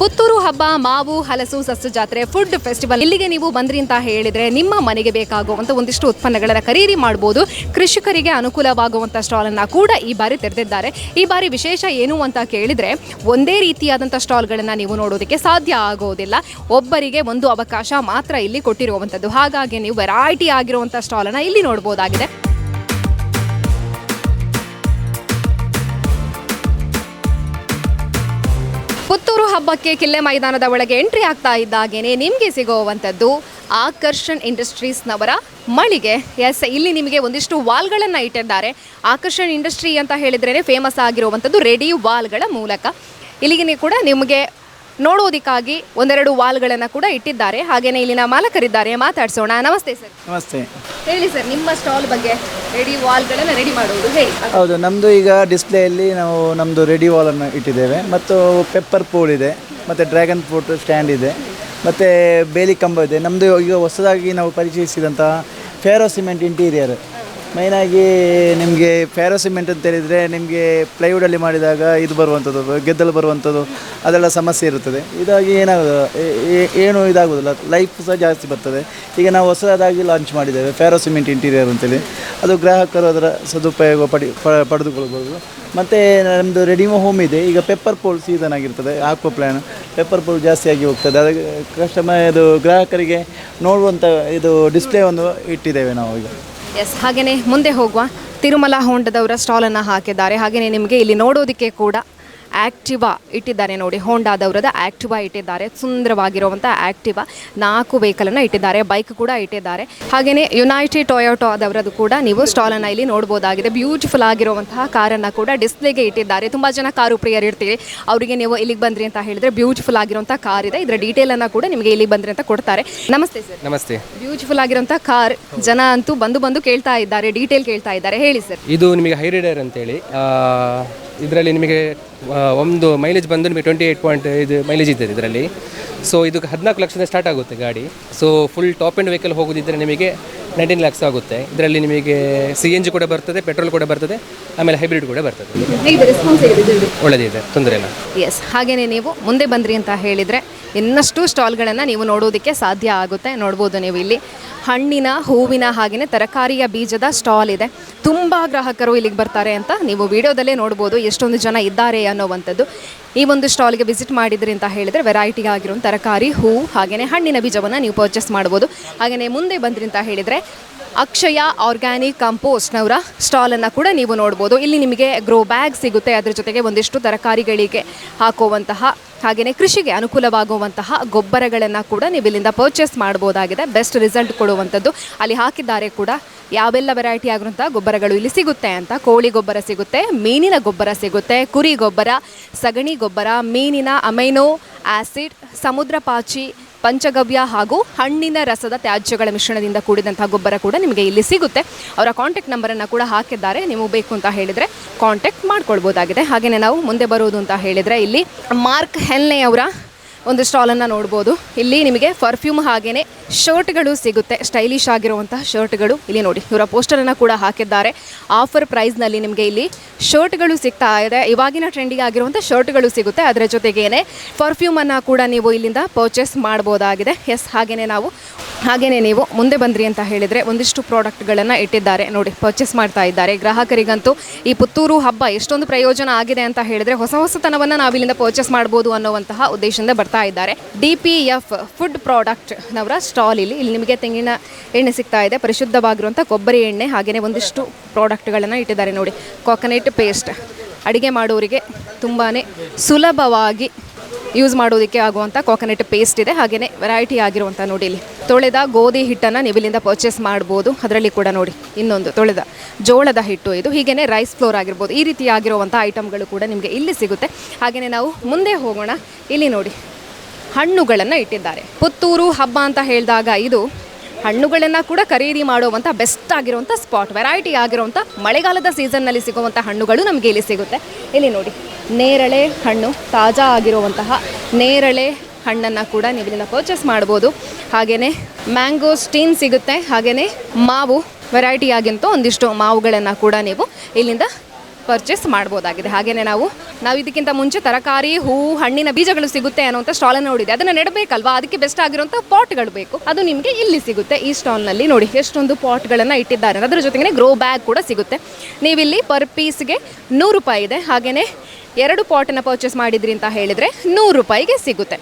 ಪುತ್ತೂರು ಹಬ್ಬ, ಮಾವು, ಹಲಸು, ಸಸ್ಯ ಜಾತ್ರೆ, ಫುಡ್ ಫೆಸ್ಟಿವಲ್ ಇಲ್ಲಿಗೆ ನೀವು ಬಂದ್ರಿ ಅಂತ ಹೇಳಿದ್ರೆ ನಿಮ್ಮ ಮನೆಗೆ ಬೇಕಾಗುವಂಥ ಒಂದಿಷ್ಟು ಉತ್ಪನ್ನಗಳನ್ನು ಖರೀದಿ ಮಾಡ್ಬೋದು. ಕೃಷಿಕರಿಗೆ ಅನುಕೂಲವಾಗುವಂಥ ಸ್ಟಾಲನ್ನು ಕೂಡ ಈ ಬಾರಿ ತೆರೆದಿದ್ದಾರೆ. ಈ ಬಾರಿ ವಿಶೇಷ ಏನು ಅಂತ ಕೇಳಿದರೆ ಒಂದೇ ರೀತಿಯಾದಂಥ ಸ್ಟಾಲ್ಗಳನ್ನು ನೀವು ನೋಡೋದಕ್ಕೆ ಸಾಧ್ಯ ಆಗೋದಿಲ್ಲ. ಒಬ್ಬರಿಗೆ ಒಂದು ಅವಕಾಶ ಮಾತ್ರ ಇಲ್ಲಿ ಕೊಟ್ಟಿರುವಂಥದ್ದು. ಹಾಗಾಗಿ ನೀವು ವೆರೈಟಿ ಆಗಿರುವಂಥ ಸ್ಟಾಲನ್ನು ಇಲ್ಲಿ ನೋಡ್ಬೋದಾಗಿದೆ. ಪುತ್ತೂರು ಹಬ್ಬಕ್ಕೆ ಕಿಲ್ಲೆ ಮೈದಾನದ ಒಳಗೆ ಎಂಟ್ರಿ ಆಗ್ತಾ ಇದ್ದಾಗೇನೆ ನಿಮಗೆ ಸಿಗುವಂಥದ್ದು ಆಕರ್ಷಣ್ ಇಂಡಸ್ಟ್ರೀಸ್ನವರ ಮಳಿಗೆ. ಎಸ್, ಇಲ್ಲಿ ನಿಮಗೆ ಒಂದಿಷ್ಟು ವಾಲ್ಗಳನ್ನು ಇಟ್ಟಿದ್ದಾರೆ. ಆಕರ್ಷಣ್ ಇಂಡಸ್ಟ್ರಿ ಅಂತ ಹೇಳಿದ್ರೇ ಫೇಮಸ್ ಆಗಿರುವಂಥದ್ದು ರೆಡಿ ವಾಲ್ಗಳ ಮೂಲಕ. ಇಲ್ಲಿಗೆ ಕೂಡ ನಿಮಗೆ ನೋಡೋದಕ್ಕಾಗಿ ಒಂದೆರಡು ವಾಲ್ಗಳನ್ನು ಕೂಡ ಇಟ್ಟಿದ್ದಾರೆ. ಹಾಗೆಯೇ ಇಲ್ಲಿನ ಮಾಲಕರಿದ್ದಾರೆ, ಮಾತಾಡ್ಸೋಣ. ನಮಸ್ತೆ ಸರ್. ನಮಸ್ತೆ. ಹೇಳಿ ಸರ್, ನಿಮ್ಮ ಸ್ಟಾಲ್ ಬಗ್ಗೆ. ರೆಡಿ ವಾಲ್ಗಳನ್ನು ರೆಡಿ ಮಾಡುವುದು ಹೇಳಿ. ಹೌದು, ನಮ್ಮದು ಈಗ ಡಿಸ್ಪ್ಲೇಯಲ್ಲಿ ನಾವು ನಮ್ಮದು ರೆಡಿ ವಾಲನ್ನು ಇಟ್ಟಿದ್ದೇವೆ. ಮತ್ತು ಪೆಪ್ಪರ್ ಪೂಲ್ ಇದೆ, ಮತ್ತು ಡ್ರ್ಯಾಗನ್ ಫ್ರೂಟ್ ಸ್ಟ್ಯಾಂಡ್ ಇದೆ, ಮತ್ತು ಬೇಲಿ ಕಂಬ ಇದೆ. ನಮ್ಮದು ಈಗ ಹೊಸದಾಗಿ ನಾವು ಪರಿಚಯಿಸಿದಂತಹ ಫೇರೋ ಸಿಮೆಂಟ್ ಇಂಟೀರಿಯರ್. ಮೈನಾಗಿ ನಿಮಗೆ ಫೇರೋ ಸಿಮೆಂಟ್ ಅಂತ ಹೇಳಿದರೆ ನಿಮಗೆ ಪ್ಲೈವುಡಲ್ಲಿ ಮಾಡಿದಾಗ ಇದು ಬರುವಂಥದ್ದು, ಗೆದ್ದಲು ಬರುವಂಥದ್ದು ಅದೆಲ್ಲ ಸಮಸ್ಯೆ ಇರುತ್ತದೆ. ಇದಾಗಿ ಏನು ಇದಾಗೋದಿಲ್ಲ, ಲೈಫ್ ಸಹ ಜಾಸ್ತಿ ಬರ್ತದೆ. ಈಗ ನಾವು ಹೊಸದಾಗಿ ಲಾಂಚ್ ಮಾಡಿದ್ದೇವೆ ಫೇರೋ ಸಿಮೆಂಟ್ ಇಂಟೀರಿಯರ್ ಅಂತೇಳಿ. ಅದು ಗ್ರಾಹಕರು ಅದರ ಸದುಪಯೋಗ ಪಡೆದುಕೊಳ್ಬೋದು. ಮತ್ತು ನಮ್ಮದು ರೆಡಿಮೋ ಹೋಮ್ ಇದೆ. ಈಗ ಪೆಪ್ಪರ್ ಪೋಲ್ ಸೀಸನ್ ಆಗಿರ್ತದೆ, ಆಕ್ವಾ ಪ್ಲ್ಯಾನ್ ಪೆಪ್ಪರ್ ಪೋಲ್ ಜಾಸ್ತಿಯಾಗಿ ಹೋಗ್ತದೆ. ಅದಕ್ಕೆ ಇದು ಗ್ರಾಹಕರಿಗೆ ನೋಡುವಂಥ ಇದು ಡಿಸ್ಪ್ಲೇ ಒಂದು ಇಟ್ಟಿದ್ದೇವೆ ನಾವು ಈಗ. ಎಸ್, ಹಾಗೆಯೇ ಮುಂದೆ ಹೋಗುವ. ತಿರುಮಲ ಹೋಂಡದವರ ಸ್ಟಾಲನ್ನು ಹಾಕಿದ್ದಾರೆ. ಹಾಗೆಯೇ ನಿಮಗೆ ಇಲ್ಲಿ ನೋಡೋದಕ್ಕೆ ಕೂಡ ಆ್ಯಕ್ಟಿವಾ ಇಟ್ಟಿದ್ದಾರೆ. ನೋಡಿ, ಹೋಂಡಾದವರದ ಆ್ಯಕ್ಟಿವಾ ಇಟ್ಟಿದ್ದಾರೆ. ಸುಂದರವಾಗಿರುವಂಥ ಆ್ಯಕ್ಟಿವಾ 4 ವೆಹಿಕಲನ್ನು ಇಟ್ಟಿದ್ದಾರೆ. ಬೈಕ್ ಕೂಡ ಇಟ್ಟಿದ್ದಾರೆ. ಹಾಗೆಯೇ ಯುನೈಟೆಡ್ ಟೊಯೋಟೋದವರದ್ದು ಕೂಡ ನೀವು ಸ್ಟಾಲನ್ನು ಇಲ್ಲಿ ನೋಡ್ಬೋದಾಗಿದೆ. ಬ್ಯೂಟಿಫುಲ್ ಆಗಿರುವಂತಹ ಕಾರನ್ನು ಕೂಡ ಡಿಸ್ಪ್ಲೇಗೆ ಇಟ್ಟಿದ್ದಾರೆ. ತುಂಬ ಜನ ಕಾರು ಪ್ರಿಯರ್ ಇರ್ತೀವಿ, ಅವರಿಗೆ ನೀವು ಇಲ್ಲಿಗೆ ಬಂದ್ರಿ ಅಂತ ಹೇಳಿದರೆ ಬ್ಯೂಟಿಫುಲ್ ಆಗಿರುವಂಥ ಕಾರ್ ಇದೆ. ಇದರ ಡೀಟೇಲನ್ನು ಕೂಡ ನಿಮಗೆ ಇಲ್ಲಿಗೆ ಬಂದ್ರಿ ಅಂತ ಕೊಡ್ತಾರೆ. ನಮಸ್ತೆ ಸರ್. ನಮಸ್ತೆ. ಬ್ಯೂಟಿಫುಲ್ ಆಗಿರುವಂಥ ಕಾರ್, ಜನ ಅಂತೂ ಬಂದು ಕೇಳ್ತಾ ಇದ್ದಾರೆ, ಡೀಟೇಲ್ ಕೇಳ್ತಾ ಇದ್ದಾರೆ. ಹೇಳಿ ಸರ್. ಇದು ನಿಮಗೆ ಹೈ ರೈಡರ್ ಅಂತೇಳಿ. ಇದರಲ್ಲಿ ನಿಮಗೆ ಒಂದು ಮೈಲೇಜ್ ಬಂದು ನಿಮಗೆ 28.5 ಮೈಲೇಜ್ ಇದೆ ಇದರಲ್ಲಿ. ಸೊ ಇದು 14 ಲಕ್ಷದಿಂದ ಸ್ಟಾರ್ಟ್ ಆಗುತ್ತೆ ಗಾಡಿ. So full top end vehicle ಹೋಗೋದಿದ್ದರೆ ನಿಮಗೆ 19 ಲ್ಯಾಕ್ಸ್ ಆಗುತ್ತೆ. ಇದರಲ್ಲಿ ನಿಮಗೆ CNG ಕೂಡ ಬರ್ತದೆ, ಪೆಟ್ರೋಲ್ ಕೂಡ ಬರ್ತದೆ, ಆಮೇಲೆ ಹೈಬ್ರಿಡ್ ಕೂಡ ಬರ್ತದೆ. ಒಳ್ಳೆದಿದೆ, ತೊಂದರೆ ಇಲ್ಲ. ಎಸ್, ಹಾಗೆಯೇ ನೀವು ಮುಂದೆ ಬಂದ್ರಿ ಅಂತ ಹೇಳಿದರೆ ಇನ್ನಷ್ಟು ಸ್ಟಾಲ್ಗಳನ್ನು ನೀವು ನೋಡೋದಕ್ಕೆ ಸಾಧ್ಯ ಆಗುತ್ತೆ. ನೋಡ್ಬೋದು ನೀವು ಇಲ್ಲಿ ಹಣ್ಣಿನ, ಹೂವಿನ, ಹಾಗೆಯೇ ತರಕಾರಿಯ ಬೀಜದ ಸ್ಟಾಲ್ ಇದೆ. ತುಂಬ ಗ್ರಾಹಕರು ಇಲ್ಲಿಗೆ ಬರ್ತಾರೆ ಅಂತ ನೀವು ವಿಡಿಯೋದಲ್ಲೇ ನೋಡ್ಬೋದು ಎಷ್ಟೊಂದು ಜನ ಇದ್ದಾರೆ ಅನ್ನೋವಂಥದ್ದು. ಈ ಒಂದು ಸ್ಟಾಲ್ಗೆ ವಿಸಿಟ್ ಮಾಡಿದ್ರಿ ಅಂತ ಹೇಳಿದರೆ ವೆರೈಟಿ ಆಗಿರೋ ತರಕಾರಿ, ಹೂ, ಹಾಗೆಯೇ ಹಣ್ಣಿನ ಬೀಜವನ್ನು ನೀವು ಪರ್ಚೇಸ್ ಮಾಡ್ಬೋದು. ಹಾಗೆಯೇ ಮುಂದೆ ಬಂದ್ರಿ ಅಂತ ಹೇಳಿದರೆ ಅಕ್ಷಯ ಆರ್ಗ್ಯಾನಿಕ್ ಕಂಪೋಸ್ಟ್ನವರ ಸ್ಟಾಲನ್ನು ಕೂಡ ನೀವು ನೋಡ್ಬೋದು. ಇಲ್ಲಿ ನಿಮಗೆ ಗ್ರೋ ಬ್ಯಾಗ್ ಸಿಗುತ್ತೆ. ಅದರ ಜೊತೆಗೆ ಒಂದಿಷ್ಟು ತರಕಾರಿಗಳಿಗೆ ಹಾಕುವಂತಹ ಹಾಗೆಯೇ ಕೃಷಿಗೆ ಅನುಕೂಲವಾಗುವಂತಹ ಗೊಬ್ಬರಗಳನ್ನು ಕೂಡ ನೀವು ಇಲ್ಲಿಂದ ಪರ್ಚೇಸ್ ಮಾಡ್ಬೋದಾಗಿದೆ. ಬೆಸ್ಟ್ ರಿಸಲ್ಟ್ ಕೊಡುವಂಥದ್ದು ಅಲ್ಲಿ ಹಾಕಿದ್ದಾರೆ ಕೂಡ. ಯಾವೆಲ್ಲ ವೆರೈಟಿ ಆಗಿರುವಂಥ ಗೊಬ್ಬರಗಳು ಇಲ್ಲಿ ಸಿಗುತ್ತೆ ಅಂತ. ಕೋಳಿ ಗೊಬ್ಬರ ಸಿಗುತ್ತೆ, ಮೀನಿನ ಗೊಬ್ಬರ ಸಿಗುತ್ತೆ, ಕುರಿ ಗೊಬ್ಬರ, ಸಗಣಿ ಗೊಬ್ಬರ, ಮೀನಿನ ಅಮೈನೋ ಆ್ಯಸಿಡ್, ಸಮುದ್ರ ಪಾಚಿ, ಪಂಚಗವ್ಯ ಹಾಗೂ ಹಣ್ಣಿನ ರಸದ ತ್ಯಾಜ್ಯಗಳ ಮಿಶ್ರಣದಿಂದ ಕೂಡಿದಂಥ ಗೊಬ್ಬರ ಕೂಡ ನಿಮಗೆ ಇಲ್ಲಿ ಸಿಗುತ್ತೆ. ಅವರ ಕಾಂಟ್ಯಾಕ್ಟ್ ನಂಬರನ್ನು ಕೂಡ ಹಾಕಿದ್ದಾರೆ. ನೀವು ಬೇಕು ಅಂತ ಹೇಳಿದರೆ ಕಾಂಟ್ಯಾಕ್ಟ್ ಮಾಡ್ಕೊಳ್ಬೋದಾಗಿದೆ. ಹಾಗೆಯೇ ನಾವು ಮುಂದೆ ಬರೋದು ಅಂತ ಹೇಳಿದರೆ ಇಲ್ಲಿ ಮಾರ್ಕ್ ಹೆನ್ಲೆ ಅವರ ಒಂದು ಸ್ಟಾಲನ್ನು ನೋಡ್ಬೋದು. ಇಲ್ಲಿ ನಿಮಗೆ ಪರ್ಫ್ಯೂಮ್ ಹಾಗೆಯೇ ಶರ್ಟ್ಗಳು ಸಿಗುತ್ತೆ. ಸ್ಟೈಲಿಶ್ ಆಗಿರುವಂತಹ ಶರ್ಟ್ಗಳು ಇಲ್ಲಿ ನೋಡಿ, ಇವರ ಪೋಸ್ಟರನ್ನು ಕೂಡ ಹಾಕಿದ್ದಾರೆ. ಆಫರ್ ಪ್ರೈಸ್ನಲ್ಲಿ ನಿಮಗೆ ಇಲ್ಲಿ ಶರ್ಟ್ಗಳು ಸಿಗ್ತಾ ಇದೆ. ಇವಾಗಿನ ಟ್ರೆಂಡಿಗೆ ಆಗಿರುವಂಥ ಶರ್ಟ್ಗಳು ಸಿಗುತ್ತೆ. ಅದರ ಜೊತೆಗೇನೆ ಪರ್ಫ್ಯೂಮನ್ನು ಕೂಡ ನೀವು ಇಲ್ಲಿಂದ ಪರ್ಚೇಸ್ ಮಾಡ್ಬೋದಾಗಿದೆ. ಎಸ್, ಹಾಗೆಯೇ ನೀವು ಮುಂದೆ ಬಂದ್ರಿ ಅಂತ ಹೇಳಿದರೆ ಒಂದಿಷ್ಟು ಪ್ರಾಡಕ್ಟ್ಗಳನ್ನು ಇಟ್ಟಿದ್ದಾರೆ. ನೋಡಿ, ಪರ್ಚೇಸ್ ಮಾಡ್ತಾ ಇದ್ದಾರೆ. ಗ್ರಾಹಕರಿಗಂತೂ ಈ ಪುತ್ತೂರು ಹಬ್ಬ ಎಷ್ಟೊಂದು ಪ್ರಯೋಜನ ಆಗಿದೆ ಅಂತ ಹೇಳಿದರೆ ಹೊಸತನವನ್ನು ನಾವು ಇಲ್ಲಿಂದ ಪರ್ಚೇಸ್ ಮಾಡ್ಬೋದು ಅನ್ನುವಂತಹ ಉದ್ದೇಶದಿಂದ ಬರ್ತಾ ಇದ್ದಾರೆ. DPF ಫುಡ್ ಪ್ರಾಡಕ್ಟ್ನವರ ಸ್ಟಾಲ್ ಇಲ್ಲಿ ನಿಮಗೆ ತೆಂಗಿನ ಎಣ್ಣೆ ಸಿಗ್ತಾ ಇದೆ, ಪರಿಶುದ್ಧವಾಗಿರುವಂಥ ಕೊಬ್ಬರಿ ಎಣ್ಣೆ, ಹಾಗೆಯೇ ಒಂದಿಷ್ಟು ಪ್ರಾಡಕ್ಟ್ಗಳನ್ನು ಇಟ್ಟಿದ್ದಾರೆ. ನೋಡಿ, ಕೋಕೋನಟ್ ಪೇಸ್ಟ್ ಅಡುಗೆ ಮಾಡೋರಿಗೆ ತುಂಬಾ ಸುಲಭವಾಗಿ ಯೂಸ್ ಮಾಡೋದಕ್ಕೆ ಆಗುವಂಥ ಕೋಕೋನಟ್ ಪೇಸ್ಟ್ ಇದೆ. ಹಾಗೆಯೇ ವೆರೈಟಿ ಆಗಿರುವಂಥ ನೋಡಿ, ಇಲ್ಲಿ ತೊಳೆದ ಗೋಧಿ ಹಿಟ್ಟನ್ನು ನೀವು ಇಲ್ಲಿಂದ ಪರ್ಚೇಸ್ ಮಾಡ್ಬೋದು. ಅದರಲ್ಲಿ ಕೂಡ ನೋಡಿ ಇನ್ನೊಂದು ತೊಳೆದ ಜೋಳದ ಹಿಟ್ಟು ಇದು. ಹೀಗೆಯೇ ರೈಸ್ ಫ್ಲೋರ್ ಆಗಿರ್ಬೋದು. ಈ ರೀತಿ ಆಗಿರುವಂಥ ಐಟಮ್ಗಳು ಕೂಡ ನಿಮಗೆ ಇಲ್ಲಿ ಸಿಗುತ್ತೆ. ಹಾಗೆಯೇ ನಾವು ಮುಂದೆ ಹೋಗೋಣ. ಇಲ್ಲಿ ನೋಡಿ, ಹಣ್ಣುಗಳನ್ನು ಇಟ್ಟಿದ್ದಾರೆ. ಪುತ್ತೂರು ಹಬ್ಬ ಅಂತ ಹೇಳಿದಾಗ ಇದು ಹಣ್ಣುಗಳನ್ನು ಕೂಡ ಖರೀದಿ ಮಾಡುವಂಥ ಬೆಸ್ಟ್ ಆಗಿರುವಂಥ ಸ್ಪಾಟ್. ವೆರೈಟಿ ಆಗಿರುವಂಥ ಮಳೆಗಾಲದ ಸೀಸನ್ನಲ್ಲಿ ಸಿಗುವಂಥ ಹಣ್ಣುಗಳು ನಮಗೆ ಇಲ್ಲಿ ಸಿಗುತ್ತೆ. ಇಲ್ಲಿ ನೋಡಿ, ನೇರಳೆ ಹಣ್ಣು, ತಾಜಾ ಆಗಿರುವಂತಹ ನೇರಳೆ ಹಣ್ಣನ್ನು ಕೂಡ ನೀವು ಇಲ್ಲಿಂದ ಪರ್ಚೇಸ್ ಮಾಡ್ಬೋದು. ಹಾಗೆಯೇ ಮ್ಯಾಂಗೋ ಸ್ಟೀನ್ ಸಿಗುತ್ತೆ. ಹಾಗೆಯೇ ಮಾವು, ವೆರೈಟಿ ಆಗಿಂತ ಒಂದಿಷ್ಟು ಮಾವುಗಳನ್ನು ಕೂಡ ನೀವು ಇಲ್ಲಿಂದ ಪರ್ಚೇಸ್ ಮಾಡ್ಬೋದಾಗಿದೆ. ಹಾಗೆಯೇ ನಾವು ಇದಕ್ಕಿಂತ ಮುಂಚೆ ತರಕಾರಿ, ಹೂವು, ಹಣ್ಣಿನ ಬೀಜಗಳು ಸಿಗುತ್ತೆ ಅನ್ನೋಂಥ ಸ್ಟಾಲನ್ನು ನೋಡಿದೆ. ಅದನ್ನು ನೆಡಬೇಕಲ್ವಾ, ಅದಕ್ಕೆ ಬೆಸ್ಟ್ ಆಗಿರುವಂಥ ಪಾಟ್ಗಳು ಬೇಕು. ಅದು ನಿಮಗೆ ಇಲ್ಲಿ ಸಿಗುತ್ತೆ. ಈ ಸ್ಟಾಲ್ನಲ್ಲಿ ನೋಡಿ ಎಷ್ಟೊಂದು ಪಾಟ್ಗಳನ್ನು ಇಟ್ಟಿದ್ದಾರೆ. ಅದರ ಜೊತೆಗೆ ಗ್ರೋ ಬ್ಯಾಗ್ ಕೂಡ ಸಿಗುತ್ತೆ. ನೀವಿಲ್ಲಿ ಪರ್ ಪೀಸ್ಗೆ 100 ರೂಪಾಯಿ ಇದೆ. ಹಾಗೆಯೇ 2 ಪಾಟನ್ನು ಪರ್ಚೇಸ್ ಮಾಡಿದ್ರಿ ಅಂತ ಹೇಳಿದರೆ 100 ರೂಪಾಯಿಗೆ ಸಿಗುತ್ತೆ.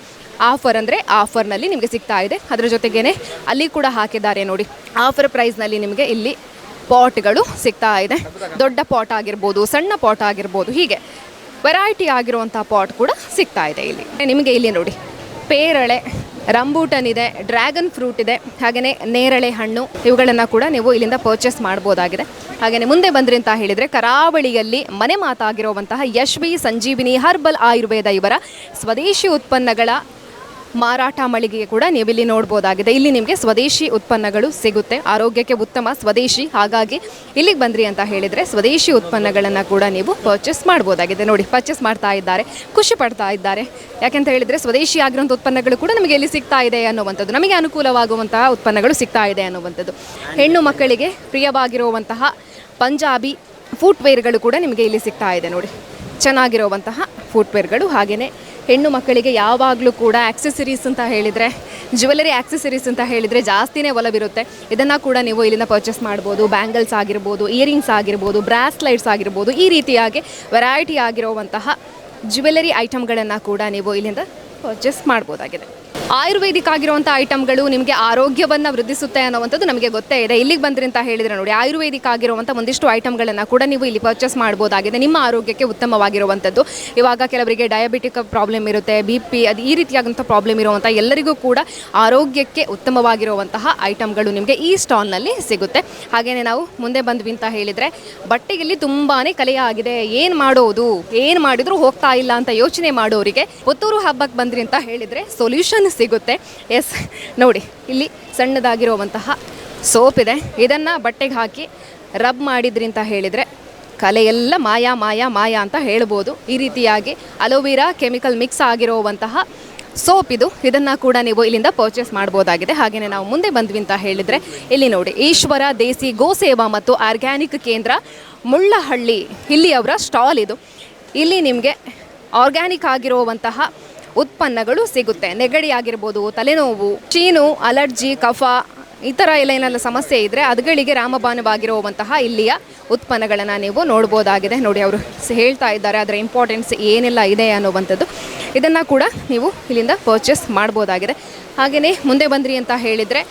ಆಫರ್ ಅಂದರೆ ಆಫರ್ನಲ್ಲಿ ನಿಮಗೆ ಸಿಗ್ತಾ ಇದೆ. ಅದರ ಜೊತೆಗೇ ಅಲ್ಲಿ ಕೂಡ ಹಾಕಿದ್ದಾರೆ ನೋಡಿ, ಆಫರ್ ಪ್ರೈಸ್ನಲ್ಲಿ ನಿಮಗೆ ಇಲ್ಲಿ ಪಾಟ್ಗಳು ಸಿಗ್ತಾ ಇದೆ. ದೊಡ್ಡ ಪಾಟ್ ಆಗಿರ್ಬೋದು, ಸಣ್ಣ ಪಾಟ್ ಆಗಿರ್ಬೋದು, ಹೀಗೆ ವೆರೈಟಿ ಆಗಿರುವಂಥ ಪಾಟ್ ಕೂಡ ಸಿಗ್ತಾ ಇದೆ ಇಲ್ಲಿ. ನಿಮಗೆ ಇಲ್ಲಿ ನೋಡಿ ಪೇರಳೆ, ರಂಬೂಟನ್ ಇದೆ, ಡ್ರ್ಯಾಗನ್ ಫ್ರೂಟ್ ಇದೆ, ಹಾಗೆಯೇ ನೇರಳೆ ಹಣ್ಣು, ಇವುಗಳನ್ನು ಕೂಡ ನೀವು ಇಲ್ಲಿಂದ ಪರ್ಚೇಸ್ ಮಾಡ್ಬೋದಾಗಿದೆ. ಹಾಗೆಯೇ ಮುಂದೆ ಬಂದ್ರಿ ಅಂತ ಹೇಳಿದರೆ ಕರಾವಳಿಯಲ್ಲಿ ಮನೆ ಮಾತಾಗಿರುವಂತಹ ಯಶ್ವಿ ಸಂಜೀವಿನಿ ಹರ್ಬಲ್ ಆಯುರ್ವೇದ ಇವರ ಸ್ವದೇಶಿ ಉತ್ಪನ್ನಗಳ ಮಾರಾಟ ಮಳಿಗೆಗೆ ಕೂಡ ನೀವು ಇಲ್ಲಿ ನೋಡ್ಬೋದಾಗಿದೆ. ಇಲ್ಲಿ ನಿಮಗೆ ಸ್ವದೇಶಿ ಉತ್ಪನ್ನಗಳು ಸಿಗುತ್ತೆ, ಆರೋಗ್ಯಕ್ಕೆ ಉತ್ತಮ ಸ್ವದೇಶಿ. ಹಾಗಾಗಿ ಇಲ್ಲಿಗೆ ಬಂದ್ರಿ ಅಂತ ಹೇಳಿದರೆ ಸ್ವದೇಶಿ ಉತ್ಪನ್ನಗಳನ್ನು ಕೂಡ ನೀವು ಪರ್ಚೇಸ್ ಮಾಡ್ಬೋದಾಗಿದೆ. ನೋಡಿ ಪರ್ಚೇಸ್ ಮಾಡ್ತಾ ಇದ್ದಾರೆ, ಖುಷಿ ಪಡ್ತಾ ಇದ್ದಾರೆ. ಯಾಕೆಂತ ಹೇಳಿದರೆ ಸ್ವದೇಶಿ ಆಗಿರುವಂಥ ಉತ್ಪನ್ನಗಳು ಕೂಡ ನಮಗೆ ಇಲ್ಲಿ ಸಿಗ್ತಾ ಇದೆ ಅನ್ನುವಂಥದ್ದು, ನಮಗೆ ಅನುಕೂಲವಾಗುವಂತಹ ಉತ್ಪನ್ನಗಳು ಸಿಗ್ತಾ ಇದೆ ಅನ್ನುವಂಥದ್ದು. ಹೆಣ್ಣು ಮಕ್ಕಳಿಗೆ ಪ್ರಿಯವಾಗಿರುವಂತಹ ಪಂಜಾಬಿ ಫುಟ್ವೇರ್ಗಳು ಕೂಡ ನಿಮಗೆ ಇಲ್ಲಿ ಸಿಗ್ತಾ ಇದೆ. ನೋಡಿ ಚೆನ್ನಾಗಿರುವಂತಹ ಫುಟ್ವೇರ್ಗಳು. ಹಾಗೆಯೇ ಹೆಣ್ಣು ಮಕ್ಕಳಿಗೆ ಯಾವಾಗಲೂ ಕೂಡ ಆಕ್ಸೆಸರೀಸ್ ಅಂತ ಹೇಳಿದರೆ, ಜ್ಯುವೆಲರಿ ಆಕ್ಸೆಸರೀಸ್ ಅಂತ ಹೇಳಿದರೆ ಜಾಸ್ತಿನೇ ಒಲವಿರುತ್ತೆ. ಇದನ್ನು ಕೂಡ ನೀವು ಇಲ್ಲಿಂದ ಪರ್ಚೇಸ್ ಮಾಡ್ಬೋದು. ಬ್ಯಾಂಗಲ್ಸ್ ಆಗಿರ್ಬೋದು, ಇಯರಿಂಗ್ಸ್ ಆಗಿರ್ಬೋದು, ಬ್ರಾಸ್ಲೈಟ್ಸ್ ಆಗಿರ್ಬೋದು, ಈ ರೀತಿಯಾಗಿ ವೆರೈಟಿ ಆಗಿರುವಂತಹ ಜ್ಯುವೆಲರಿ ಐಟಮ್ಗಳನ್ನು ಕೂಡ ನೀವು ಇಲ್ಲಿಂದ ಪರ್ಚೇಸ್ ಮಾಡ್ಬೋದಾಗಿದೆ. ಆಯುರ್ವೇದಿಕ್ ಆಗಿರುವಂಥ ಐಟಮ್ಗಳು ನಿಮಗೆ ಆರೋಗ್ಯವನ್ನು ವೃದ್ಧಿಸುತ್ತೆ ಅನ್ನೋವಂಥದ್ದು ನಮಗೆ ಗೊತ್ತೇ ಇದೆ. ಇಲ್ಲಿಗೆ ಬಂದ್ರಿ ಅಂತ ಹೇಳಿದರೆ ನೋಡಿ ಆಯುರ್ವೇದಿಕ್ ಆಗಿರುವಂಥ ಒಂದಿಷ್ಟು ಐಟಮ್ಗಳನ್ನು ಕೂಡ ನೀವು ಇಲ್ಲಿ ಪರ್ಚೇಸ್ ಮಾಡ್ಬೋದಾಗಿದೆ, ನಿಮ್ಮ ಆರೋಗ್ಯಕ್ಕೆ ಉತ್ತಮವಾಗಿರುವಂಥದ್ದು. ಇವಾಗ ಕೆಲವರಿಗೆ ಡಯಾಬಿಟಿಕ್ ಪ್ರಾಬ್ಲಮ್ ಇರುತ್ತೆ, BP, ಅದು ಈ ರೀತಿಯಾದಂಥ ಪ್ರಾಬ್ಲಮ್ ಇರುವಂಥ ಎಲ್ಲರಿಗೂ ಕೂಡ ಆರೋಗ್ಯಕ್ಕೆ ಉತ್ತಮವಾಗಿರುವಂತಹ ಐಟಮ್ಗಳು ನಿಮಗೆ ಈ ಸ್ಟಾಲ್ನಲ್ಲಿ ಸಿಗುತ್ತೆ. ಹಾಗೆಯೇ ನಾವು ಮುಂದೆ ಬಂದ್ವಿ ಅಂತ ಹೇಳಿದರೆ ಬಟ್ಟೆಯಲ್ಲಿ ತುಂಬಾ ಕಲೆಯ ಆಗಿದೆ. ಏನು ಮಾಡಿದರೂ ಹೋಗ್ತಾ ಇಲ್ಲ ಅಂತ ಯೋಚನೆ ಮಾಡೋರಿಗೆ ಪುತ್ತೂರು ಹಬ್ಬಕ್ಕೆ ಬಂದ್ರಿ ಅಂತ ಹೇಳಿದರೆ ಸೊಲ್ಯೂಷನ್ ಸಿಗುತ್ತೆ. ಎಸ್ ನೋಡಿ, ಇಲ್ಲಿ ಸಣ್ಣದಾಗಿರುವಂತಹ ಸೋಪ್ ಇದೆ. ಇದನ್ನು ಬಟ್ಟೆಗೆ ಹಾಕಿ ರಬ್ ಮಾಡಿದ್ರಿ ಅಂತ ಹೇಳಿದರೆ ಕಲೆಯೆಲ್ಲ ಮಾಯಾ ಮಾಯಾ ಮಾಯಾ ಅಂತ ಹೇಳ್ಬೋದು. ಈ ರೀತಿಯಾಗಿ ಅಲೋವೆರಾ ಕೆಮಿಕಲ್ ಮಿಕ್ಸ್ ಆಗಿರುವಂತಹ ಸೋಪ್ ಇದು. ಇದನ್ನು ಕೂಡ ನೀವು ಇಲ್ಲಿಂದ ಪರ್ಚೇಸ್ ಮಾಡ್ಬೋದಾಗಿದೆ. ಹಾಗೆಯೇ ನಾವು ಮುಂದೆ ಬಂದ್ವಿ ಅಂತ ಹೇಳಿದರೆ ಇಲ್ಲಿ ನೋಡಿ ಈಶ್ವರ ದೇಸಿ ಗೋಸೇವಾ ಮತ್ತು ಆರ್ಗ್ಯಾನಿಕ್ ಕೇಂದ್ರ ಮುಳ್ಳಹಳ್ಳಿ, ಇಲ್ಲಿ ಅವರ ಸ್ಟಾಲ್ ಇದು. ಇಲ್ಲಿ ನಿಮಗೆ ಆರ್ಗ್ಯಾನಿಕ್ ಆಗಿರುವಂತಹ ಉತ್ಪನ್ನಗಳು ಸಿಗುತ್ತೆ. ನೆಗಡಿ ಆಗಿರ್ಬೋದು, ತಲೆನೋವು, ಚೀನು, ಅಲರ್ಜಿ, ಕಫ, ಈ ಥರ ಏನೆಲ್ಲ ಸಮಸ್ಯೆ ಇದ್ದರೆ ಅದುಗಳಿಗೆ ರಾಮಬಾಣವಾಗಿರುವಂತಹ ಇಲ್ಲಿಯ ಉತ್ಪನ್ನಗಳನ್ನು ನೀವು ನೋಡ್ಬೋದಾಗಿದೆ. ನೋಡಿ ಅವರು ಹೇಳ್ತಾ ಇದ್ದಾರೆ ಅದರ ಇಂಪಾರ್ಟೆನ್ಸ್ ಏನೆಲ್ಲ ಇದೆ ಅನ್ನುವಂಥದ್ದು. ಇದನ್ನು ಕೂಡ ನೀವು ಇಲ್ಲಿಂದ ಪರ್ಚೇಸ್ ಮಾಡ್ಬೋದಾಗಿದೆ. ಹಾಗೆಯೇ ಮುಂದೆ ಬಂದ್ರಿ ಅಂತ ಹೇಳಿದರೆ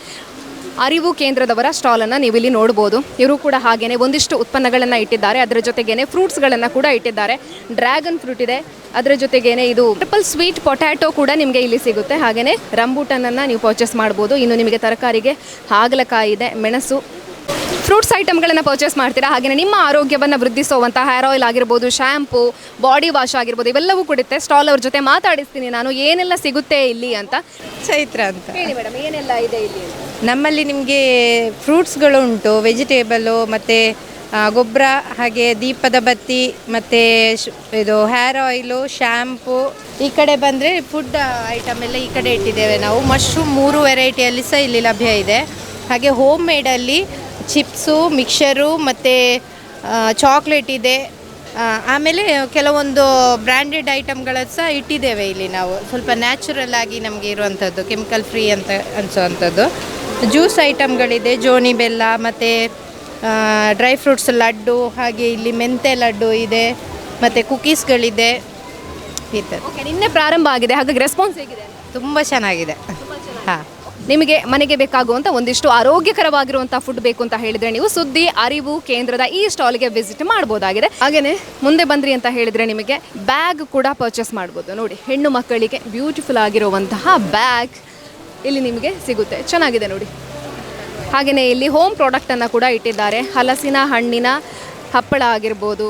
ಅರಿವು ಕೇಂದ್ರದವರ ಸ್ಟಾಲನ್ನು ನೀವು ಇಲ್ಲಿ ನೋಡ್ಬೋದು. ಇವರು ಕೂಡ ಹಾಗೆಯೇ ಒಂದಿಷ್ಟು ಉತ್ಪನ್ನಗಳನ್ನು ಇಟ್ಟಿದ್ದಾರೆ. ಅದರ ಜೊತೆಗೇನೆ ಫ್ರೂಟ್ಸ್ಗಳನ್ನು ಕೂಡ ಇಟ್ಟಿದ್ದಾರೆ. ಡ್ರ್ಯಾಗನ್ ಫ್ರೂಟ್ ಇದೆ, ಅದರ ಜೊತೆಗೇನೆ ಇದು ಟ್ರಿಪಲ್ ಸ್ವೀಟ್ ಪೊಟ್ಯಾಟೊ ಕೂಡ ನಿಮಗೆ ಇಲ್ಲಿ ಸಿಗುತ್ತೆ. ಹಾಗೆಯೇ ರಂಬೂಟನನ್ನು ನೀವು ಪರ್ಚೇಸ್ ಮಾಡ್ಬೋದು. ಇನ್ನು ನಿಮಗೆ ತರಕಾರಿಗೆ ಹಾಗಲಕಾಯಿ ಇದೆ, ಮೆಣಸು, ಫ್ರೂಟ್ಸ್ ಐಟಮ್ಗಳನ್ನು ಪರ್ಚೇಸ್ ಮಾಡ್ತೀರಾ. ಹಾಗೆಯೇ ನಿಮ್ಮ ಆರೋಗ್ಯವನ್ನು ವೃದ್ಧಿಸುವಂಥ ಹೇರ್ ಆಯಿಲ್ ಆಗಿರ್ಬೋದು, ಶ್ಯಾಂಪು, ಬಾಡಿ ವಾಶ್ ಆಗಿರ್ಬೋದು, ಇವೆಲ್ಲವೂ ಕೊಡುತ್ತೆ. ಸ್ಟಾಲ್ ಅವ್ರ ಜೊತೆ ಮಾತಾಡಿಸ್ತೀನಿ ನಾನು ಏನೆಲ್ಲ ಸಿಗುತ್ತೆ ಇಲ್ಲಿ ಅಂತ. ಚೈತ್ರ ಅಂತ ಹೇಳಿ ಮೇಡಮ್, ಏನೆಲ್ಲ ಇದೆ ಇಲ್ಲಿ? ನಮ್ಮಲ್ಲಿ ನಿಮಗೆ ಫ್ರೂಟ್ಸ್ಗಳು ಉಂಟು, ವೆಜಿಟೇಬಲು, ಮತ್ತು ಗೊಬ್ಬರ, ಹಾಗೆ ದೀಪದ ಬತ್ತಿ, ಮತ್ತು ಇದು ಹೇರ್ ಆಯಿಲು, ಶ್ಯಾಂಪು. ಈ ಕಡೆ ಬಂದರೆ ಫುಡ್ ಐಟಮ್ ಎಲ್ಲ ಈ ಕಡೆ ಇಟ್ಟಿದ್ದೇವೆ ನಾವು. ಮಶ್ರೂಮ್ 3 ವೆರೈಟಿಯಲ್ಲಿ ಸಹ ಇಲ್ಲಿ ಲಭ್ಯ ಇದೆ. ಹಾಗೆ ಹೋಮ್ ಮೇಡಲ್ಲಿ ಚಿಪ್ಸು, ಮಿಕ್ಸರು ಮತ್ತು ಚಾಕ್ಲೇಟ್ ಇದೆ. ಆಮೇಲೆ ಕೆಲವೊಂದು ಬ್ರ್ಯಾಂಡೆಡ್ ಐಟಮ್ಗಳ ಸಹ ಇಟ್ಟಿದ್ದೇವೆ ಇಲ್ಲಿ ನಾವು. ಸ್ವಲ್ಪ ನ್ಯಾಚುರಲ್ ಆಗಿ ನಮಗೆ ಇರುವಂಥದ್ದು, ಕೆಮಿಕಲ್ ಫ್ರೀ ಅಂತ ಅನಿಸುವಂಥದ್ದು. ಜ್ಯೂಸ್ ಐಟಮ್ಗಳಿದೆ, ಜೋನಿ ಬೆಲ್ಲ ಮತ್ತು ಡ್ರೈ ಫ್ರೂಟ್ಸ್ ಲಡ್ಡು, ಹಾಗೆ ಇಲ್ಲಿ ಮೆಂತೆ ಲಡ್ಡು ಇದೆ, ಮತ್ತು ಕುಕೀಸ್ಗಳಿದೆ. ಈ ಥರ ನಿನ್ನೆ ಪ್ರಾರಂಭ ಆಗಿದೆ, ಹಾಗಾಗಿ ರೆಸ್ಪಾನ್ಸ್ ಹೇಗಿದೆ? ತುಂಬ ಚೆನ್ನಾಗಿದೆ. ಹಾಂ, ನಿಮಗೆ ಮನೆಗೆ ಬೇಕಾಗುವಂಥ ಒಂದಿಷ್ಟು ಆರೋಗ್ಯಕರವಾಗಿರುವಂಥ ಫುಡ್ ಬೇಕು ಅಂತ ಹೇಳಿದರೆ ನೀವು ಸುದ್ದಿ ಅರಿವು ಕೇಂದ್ರದ ಈ ಸ್ಟಾಲ್ಗೆ ವಿಸಿಟ್ ಮಾಡ್ಬೋದಾಗಿದೆ. ಹಾಗೆಯೇ ಮುಂದೆ ಬಂದ್ರಿ ಅಂತ ಹೇಳಿದರೆ ನಿಮಗೆ ಬ್ಯಾಗ್ ಕೂಡ ಪರ್ಚೇಸ್ ಮಾಡ್ಬೋದು. ನೋಡಿ ಹೆಣ್ಣು ಮಕ್ಕಳಿಗೆ ಬ್ಯೂಟಿಫುಲ್ ಆಗಿರುವಂತಹ ಬ್ಯಾಗ್ ಇಲ್ಲಿ ನಿಮಗೆ ಸಿಗುತ್ತೆ, ಚೆನ್ನಾಗಿದೆ ನೋಡಿ. ಹಾಗೆಯೇ ಇಲ್ಲಿ ಹೋಮ್ ಪ್ರಾಡಕ್ಟನ್ನು ಕೂಡ ಇಟ್ಟಿದ್ದಾರೆ. ಹಲಸಿನ ಹಣ್ಣಿನ ಹಪ್ಪಳ ಆಗಿರ್ಬೋದು,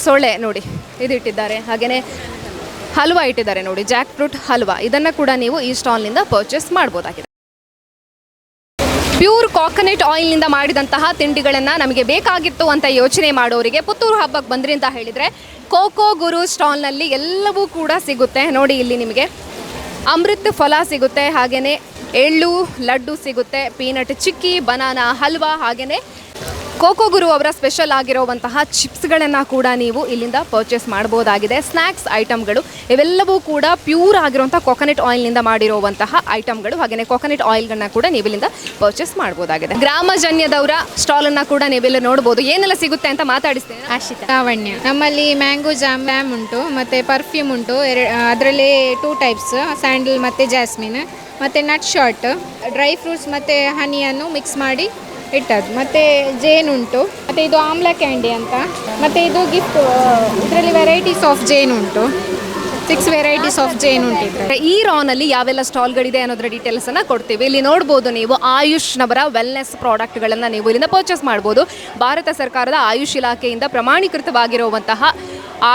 ಸೊಳ್ಳೆ ನೋಡಿ ಇದು ಇಟ್ಟಿದ್ದಾರೆ. ಹಾಗೆಯೇ ಹಲ್ವಾ ಇಟ್ಟಿದ್ದಾರೆ ನೋಡಿ, ಜಾಕ್ ಫ್ರೂಟ್ ಹಲ್ವಾ. ಇದನ್ನು ಕೂಡ ನೀವು ಈ ಸ್ಟಾಲ್ನಿಂದ ಪರ್ಚೇಸ್ ಮಾಡ್ಬೋದಾಗಿದೆ. ಪ್ಯೂರ್ ಕಾಕೋನಟ್ ಆಯಿಲ್ನಿಂದ ಮಾಡಿದಂತಹ ತಿಂಡಿಗಳನ್ನು ನಮಗೆ ಬೇಕಾಗಿತ್ತು ಅಂತ ಯೋಚನೆ ಮಾಡೋರಿಗೆ ಪುತ್ತೂರು ಹಬ್ಬಕ್ಕೆ ಬಂದ್ರಿ ಅಂತ ಹೇಳಿದರೆ ಕೋಕೋ ಗುರು ಸ್ಟಾಲ್ನಲ್ಲಿ ಎಲ್ಲವೂ ಕೂಡ ಸಿಗುತ್ತೆ. ನೋಡಿ ಇಲ್ಲಿ ನಿಮಗೆ ಅಮೃತ ಫಲ ಸಿಗುತ್ತೆ, ಹಾಗೆಯೇ ಎಳ್ಳು ಲಡ್ಡು ಸಿಗುತ್ತೆ, ಪೀನಟ್ ಚಿಕ್ಕಿ, ಬನಾನಾ ಹಲ್ವಾ, ಹಾಗೆಯೇ ಕೋಕೋ ಗುರು ಅವರ ಸ್ಪೆಷಲ್ ಆಗಿರುವಂತಹ ಚಿಪ್ಸ್ಗಳನ್ನು ಕೂಡ ನೀವು ಇಲ್ಲಿಂದ ಪರ್ಚೇಸ್ ಮಾಡ್ಬೋದಾಗಿದೆ. ಸ್ನ್ಯಾಕ್ಸ್ ಐಟಮ್ಗಳು ಇವೆಲ್ಲವೂ ಕೂಡ ಪ್ಯೂರ್ ಆಗಿರುವಂಥ ಕೊಕೊನಟ್ ಆಯಿಲ್ನಿಂದ ಮಾಡಿರುವಂತಹ ಐಟಮ್ಗಳು. ಹಾಗೆಯೇ ಕೊಕೊನಟ್ ಆಯಿಲ್ಗಳನ್ನ ಕೂಡ ನೀವು ಇಲ್ಲಿಂದ ಪರ್ಚೇಸ್ ಮಾಡ್ಬೋದಾಗಿದೆ. ಗ್ರಾಮಜನ್ಯದವರ ಸ್ಟಾಲನ್ನು ಕೂಡ ನೀವೆಲ್ಲ ನೋಡ್ಬೋದು. ಏನೆಲ್ಲ ಸಿಗುತ್ತೆ ಅಂತ ಮಾತಾಡಿಸ್ತೇನೆ. ಆಶಿತಾ, ಲಾವಣ್ಯ. ನಮ್ಮಲ್ಲಿ ಮ್ಯಾಂಗೋ ಜಾಮ್ ಉಂಟು, ಮತ್ತು ಪರ್ಫ್ಯೂಮ್ ಉಂಟು. ಅದರಲ್ಲಿ 2 ಟೈಪ್ಸ್, ಸ್ಯಾಂಡಲ್ ಮತ್ತು ಜಾಸ್ಮಿನ್. ಮತ್ತು ನಟ್ ಶಾಟ್, ಡ್ರೈ ಫ್ರೂಟ್ಸ್ ಮತ್ತು ಹನಿಯನ್ನು ಮಿಕ್ಸ್ ಮಾಡಿ ಇಟ್ಟದ್ದು. ಮತ್ತು ಜೇನು ಉಂಟು, ಮತ್ತು ಇದು ಆಮ್ಲ ಕ್ಯಾಂಡಿ ಅಂತ. ಮತ್ತು ಇದು ಗಿಫ್ಟ್, ಇದರಲ್ಲಿ ವೆರೈಟೀಸ್ ಆಫ್ ಜೇನು ಉಂಟು. 6 ವೆರೈಟೀಸ್ ಆಫ್ ಜೇನು ಉಂಟು ಇದರಲ್ಲಿ. ಈ ರಾನಲ್ಲಿ ಯಾವೆಲ್ಲ ಸ್ಟಾಲ್ಗಳಿದೆ ಅನ್ನೋದ್ರ ಡೀಟೇಲ್ಸನ್ನು ಕೊಡ್ತೀವಿ. ಇಲ್ಲಿ ನೋಡ್ಬೋದು ನೀವು ಆಯುಷ್ನವರ ವೆಲ್ನೆಸ್ ಪ್ರಾಡಕ್ಟ್ಗಳನ್ನು ನೀವು ಇಲ್ಲಿಂದ ಪರ್ಚೇಸ್ ಮಾಡ್ಬೋದು. ಭಾರತ ಸರ್ಕಾರದ ಆಯುಷ್ ಇಲಾಖೆಯಿಂದ ಪ್ರಮಾಣೀಕೃತವಾಗಿರುವಂತಹ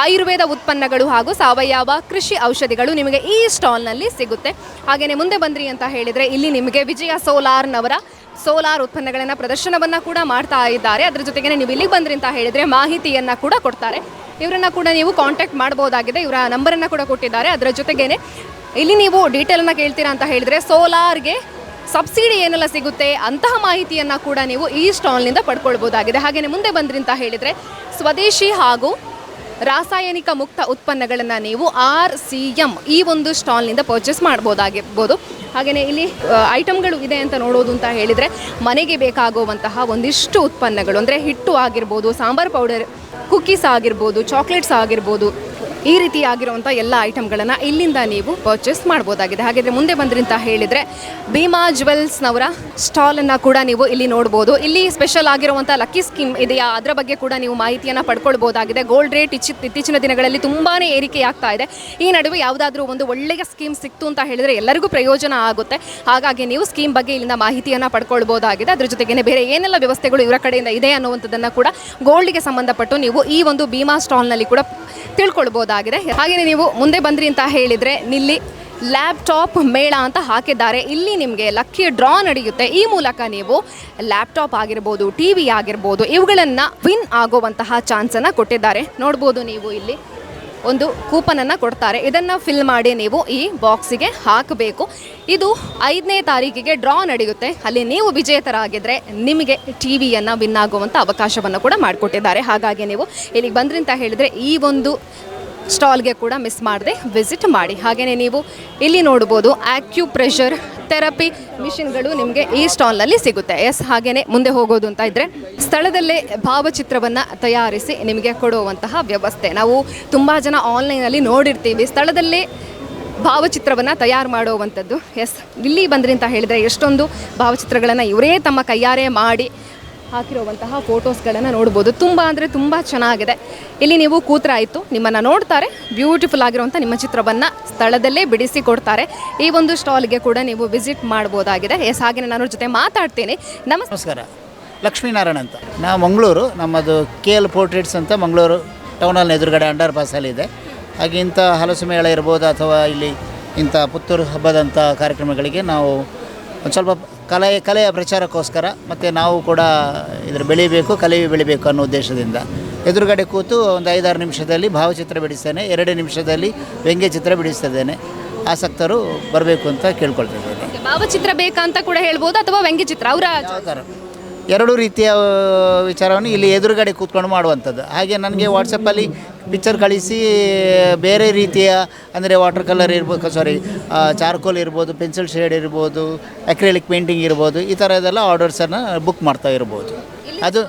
ಆಯುರ್ವೇದ ಉತ್ಪನ್ನಗಳು ಹಾಗೂ ಸಾವಯವ ಕೃಷಿ ಔಷಧಿಗಳು ನಿಮಗೆ ಈ ಸ್ಟಾಲ್ನಲ್ಲಿ ಸಿಗುತ್ತೆ. ಹಾಗೆಯೇ ಮುಂದೆ ಬಂದ್ರಿ ಅಂತ ಹೇಳಿದರೆ ಇಲ್ಲಿ ನಿಮಗೆ ವಿಜಯ ಸೋಲಾರ್ನವರ ಸೋಲಾರ್ ಉತ್ಪನ್ನಗಳನ್ನು ಪ್ರದರ್ಶನವನ್ನು ಕೂಡ ಮಾಡ್ತಾ ಇದ್ದಾರೆ. ಅದ್ರ ಜೊತೆಗೆ ನೀವು ಇಲ್ಲಿಗೆ ಬಂದ್ರಿ ಅಂತ ಹೇಳಿದರೆ ಮಾಹಿತಿಯನ್ನು ಕೂಡ ಕೊಡ್ತಾರೆ. ಇವರನ್ನು ಕೂಡ ನೀವು ಕಾಂಟ್ಯಾಕ್ಟ್ ಮಾಡ್ಬೋದಾಗಿದೆ. ಇವರ ನಂಬರನ್ನು ಕೂಡ ಕೊಟ್ಟಿದ್ದಾರೆ. ಅದರ ಜೊತೆಗೇ ಇಲ್ಲಿ ನೀವು ಡೀಟೇಲನ್ನು ಕೇಳ್ತೀರಾ ಅಂತ ಹೇಳಿದರೆ ಸೋಲಾರ್ಗೆ ಸಬ್ಸಿಡಿ ಏನೆಲ್ಲ ಸಿಗುತ್ತೆ ಅಂತಹ ಮಾಹಿತಿಯನ್ನು ಕೂಡ ನೀವು ಈ ಸ್ಟಾಲ್ನಿಂದ ಪಡ್ಕೊಳ್ಬೋದಾಗಿದೆ. ಹಾಗೆಯೇ ಮುಂದೆ ಬಂದ್ರಿ ಅಂತ ಹೇಳಿದರೆ ಸ್ವದೇಶಿ ಹಾಗೂ ರಾಸಾಯನಿಕ ಮುಕ್ತ ಉತ್ಪನ್ನಗಳನ್ನು ನೀವು RCM ಈ ಒಂದು ಸ್ಟಾಲ್ನಿಂದ ಪರ್ಚೇಸ್ ಮಾಡ್ಬೋದಾಗಿರ್ಬೋದು. ಹಾಗೆಯೇ ಇಲ್ಲಿ ಐಟಮ್ಗಳು ಇದೆ ಅಂತ ನೋಡೋದು ಅಂತ ಹೇಳಿದರೆ ಮನೆಗೆ ಬೇಕಾಗುವಂತಹ ಒಂದಿಷ್ಟು ಉತ್ಪನ್ನಗಳು, ಅಂದರೆ ಹಿಟ್ಟು ಆಗಿರ್ಬೋದು, ಸಾಂಬಾರು ಪೌಡರ್, ಕುಕ್ಕೀಸ್ ಆಗಿರ್ಬೋದು, ಚಾಕ್ಲೇಟ್ಸ್ ಆಗಿರ್ಬೋದು, ಈ ರೀತಿಯಾಗಿರುವಂಥ ಎಲ್ಲ ಐಟಮ್ಗಳನ್ನು ಇಲ್ಲಿಂದ ನೀವು ಪರ್ಚೇಸ್ ಮಾಡ್ಬೋದಾಗಿದೆ. ಹಾಗಿದ್ರೆ ಮುಂದೆ ಬಂದ್ರಿ ಅಂತ ಹೇಳಿದರೆ ಭೀಮಾ ಜ್ಯುವೆಲ್ಸ್ನವರ ಸ್ಟಾಲನ್ನು ಕೂಡ ನೀವು ಇಲ್ಲಿ ನೋಡ್ಬೋದು. ಇಲ್ಲಿ ಸ್ಪೆಷಲ್ ಆಗಿರುವಂಥ ಲಕ್ಕಿ ಸ್ಕೀಮ್ ಇದೆಯಾ ಅದರ ಬಗ್ಗೆ ಕೂಡ ನೀವು ಮಾಹಿತಿಯನ್ನು ಪಡ್ಕೊಳ್ಬೋದಾಗಿದೆ. ಗೋಲ್ಡ್ ರೇಟ್ ಇತ್ತೀಚಿನ ದಿನಗಳಲ್ಲಿ ತುಂಬಾ ಏರಿಕೆಯಾಗ್ತಾ ಇದೆ. ಈ ನಡುವೆ ಯಾವುದಾದ್ರೂ ಒಂದು ಒಳ್ಳೆಯ ಸ್ಕೀಮ್ ಸಿಕ್ತು ಅಂತ ಹೇಳಿದರೆ ಎಲ್ಲರಿಗೂ ಪ್ರಯೋಜನ ಆಗುತ್ತೆ. ಹಾಗಾಗಿ ನೀವು ಸ್ಕೀಮ್ ಬಗ್ಗೆ ಇಲ್ಲಿಂದ ಮಾಹಿತಿಯನ್ನು ಪಡ್ಕೊಳ್ಬೋದಾಗಿದೆ. ಅದ್ರ ಜೊತೆಗೇ ಬೇರೆ ಏನೆಲ್ಲ ವ್ಯವಸ್ಥೆಗಳು ಇವರ ಕಡೆಯಿಂದ ಇದೆ ಅನ್ನುವಂಥದ್ದನ್ನು ಕೂಡ ಗೋಲ್ಡ್ಗೆ ಸಂಬಂಧಪಟ್ಟು ನೀವು ಈ ಒಂದು ಭೀಮಾ ಸ್ಟಾಲ್ನಲ್ಲಿ ಕೂಡ ತಿಳ್ಕೊಳ್ಬೋದಾಗಿದೆ. ಹಾಗೆಯೇ ನೀವು ಮುಂದೆ ಬಂದ್ರಿ ಅಂತ ಹೇಳಿದರೆ ಇಲ್ಲಿ ಲ್ಯಾಪ್ಟಾಪ್ ಮೇಳ ಅಂತ ಹಾಕಿದ್ದಾರೆ. ಇಲ್ಲಿ ನಿಮಗೆ ಲಕ್ಕಿ ಡ್ರಾ ನಡೆಯುತ್ತೆ. ಈ ಮೂಲಕ ನೀವು ಲ್ಯಾಪ್ಟಾಪ್ ಆಗಿರ್ಬೋದು, TV ಆಗಿರ್ಬೋದು, ಇವುಗಳನ್ನು ವಿನ್ ಆಗುವಂತಹ ಚಾನ್ಸನ್ನು ಕೊಟ್ಟಿದ್ದಾರೆ. ನೋಡ್ಬೋದು ನೀವು ಇಲ್ಲಿ ಒಂದು ಕೂಪನನ್ನು ಕೊಡ್ತಾರೆ. ಇದನ್ನು ಫಿಲ್ ಮಾಡಿ ನೀವು ಈ ಬಾಕ್ಸಿಗೆ ಹಾಕಬೇಕು. ಇದು 5ನೇ ತಾರೀಕಿಗೆ ಡ್ರಾ ನಡೆಯುತ್ತೆ. ಅಲ್ಲಿ ನೀವು ವಿಜೇತರಾಗಿದ್ದರೆ ನಿಮಗೆ TVಯನ್ನು ವಿನ್ ಆಗುವಂಥ ಅವಕಾಶವನ್ನು ಕೂಡ ಮಾಡಿಕೊಟ್ಟಿದ್ದಾರೆ. ಹಾಗಾಗಿ ನೀವು ಇಲ್ಲಿಗೆ ಬಂದ್ರಿ ಅಂತ ಹೇಳಿದರೆ ಈ ಒಂದು ಸ್ಟಾಲ್ಗೆ ಕೂಡ ಮಿಸ್ ಮಾಡದೆ ವಿಸಿಟ್ ಮಾಡಿ. ಹಾಗೆಯೇ ನೀವು ಇಲ್ಲಿ ನೋಡ್ಬೋದು ಆಕ್ಯುಪ್ರೆಷರ್ ಥೆರಪಿ ಮಿಷಿನ್ಗಳು ನಿಮಗೆ ಈ ಸ್ಟಾಲ್ನಲ್ಲಿ ಸಿಗುತ್ತೆ. ಹಾಗೆಯೇ ಮುಂದೆ ಹೋಗೋದು ಅಂತ ಇದ್ದರೆ ಸ್ಥಳದಲ್ಲೇ ಭಾವಚಿತ್ರವನ್ನು ತಯಾರಿಸಿ ನಿಮಗೆ ಕೊಡುವಂತಹ ವ್ಯವಸ್ಥೆ. ನಾವು ತುಂಬ ಜನ ಆನ್ಲೈನಲ್ಲಿ ನೋಡಿರ್ತೀವಿ ಸ್ಥಳದಲ್ಲೇ ಭಾವಚಿತ್ರವನ್ನು ತಯಾರು ಮಾಡುವಂಥದ್ದು. ಇಲ್ಲಿ ಬಂದ್ರಿ ಅಂತ ಹೇಳಿದರೆ ಎಷ್ಟೊಂದು ಭಾವಚಿತ್ರಗಳನ್ನು ಇವರೇ ತಮ್ಮ ಕೈಯಾರೆ ಮಾಡಿ ಹಾಕಿರುವಂತಹ ಫೋಟೋಸ್ಗಳನ್ನು ನೋಡ್ಬೋದು. ತುಂಬ ಅಂದರೆ ತುಂಬ ಚೆನ್ನಾಗಿದೆ. ಇಲ್ಲಿ ನೀವು ಕೂತ್ರಾಯಿತು, ನಿಮ್ಮನ್ನು ನೋಡ್ತಾರೆ, ಬ್ಯೂಟಿಫುಲ್ ಆಗಿರುವಂಥ ನಿಮ್ಮ ಚಿತ್ರವನ್ನು ಸ್ಥಳದಲ್ಲೇ ಬಿಡಿಸಿ ಕೊಡ್ತಾರೆ. ಈ ಒಂದು ಸ್ಟಾಲ್ಗೆ ಕೂಡ ನೀವು ವಿಸಿಟ್ ಮಾಡ್ಬೋದಾಗಿದೆ. ಹಾಗೆ ನಾನು ಜೊತೆ ಮಾತಾಡ್ತೀನಿ. ನಮಸ್ಕಾರ, ಲಕ್ಷ್ಮೀನಾರಾಯಣ ಅಂತ. ನಾವು ಮಂಗಳೂರು, ನಮ್ಮದು KL ಪೋರ್ಟ್ರೇಟ್ಸ್ ಅಂತ ಮಂಗಳೂರು ಟೌನಲ್ಲಿ ಎದುರುಗಡೆ ಅಂಡರ್ ಪಾಸಲ್ಲಿದೆ. ಹಾಗೆ ಇಂಥ ಹಲಸು ಮೇಳ ಇರ್ಬೋದು ಅಥವಾ ಇಲ್ಲಿ ಇಂಥ ಪುತ್ತೂರು ಹಬ್ಬದಂಥ ಕಾರ್ಯಕ್ರಮಗಳಿಗೆ ನಾವು ಒಂದು ಸ್ವಲ್ಪ ಕಲೆಯ ಪ್ರಚಾರಕ್ಕೋಸ್ಕರ ಮತ್ತು ನಾವು ಕೂಡ ಇದ್ರ ಬೆಳಿಬೇಕು ಅನ್ನೋ ಉದ್ದೇಶದಿಂದ ಎದುರುಗಡೆ ಕೂತು ಒಂದು 5-6 ನಿಮಿಷದಲ್ಲಿ ಭಾವಚಿತ್ರ ಬಿಡಿಸ್ತೇನೆ, 2 ನಿಮಿಷದಲ್ಲಿ ವ್ಯಂಗ್ಯಚಿತ್ರ ಬಿಡಿಸ್ತಿದ್ದೇನೆ. ಆಸಕ್ತರು ಬರಬೇಕು ಅಂತ ಕೇಳ್ಕೊಳ್ತಿದ್ದೇನೆ. ಭಾವಚಿತ್ರ ಬೇಕಂತ ಕೂಡ ಹೇಳ್ಬೋದು ಅಥವಾ ವ್ಯಂಗ್ಯಚಿತ್ರ ಅವರ ಎರಡೂ ರೀತಿಯ ವಿಚಾರವನ್ನು ಇಲ್ಲಿ ಎದುರುಗಡೆ ಕೂತ್ಕೊಂಡು ಮಾಡುವಂಥದ್ದು. ಹಾಗೆ ನನಗೆ ವಾಟ್ಸಪ್ಪಲ್ಲಿ ಪಿಕ್ಚರ್ ಕಳಿಸಿ ಬೇರೆ ರೀತಿಯ ಅಂದರೆ ವಾಟರ್ ಕಲರ್ ಇರ್ಬೋದು, ಚಾರ್ಕೋಲ್ ಇರ್ಬೋದು, ಪೆನ್ಸಿಲ್ ಶೇಡ್ ಇರ್ಬೋದು, ಅಕ್ರಿಲಿಕ್ ಪೇಂಟಿಂಗ್ ಇರ್ಬೋದು, ಈ ಥರದ್ದೆಲ್ಲ ಆರ್ಡರ್ಸನ್ನು ಬುಕ್ ಮಾಡ್ತಾ ಇರ್ಬೋದು. ಅದು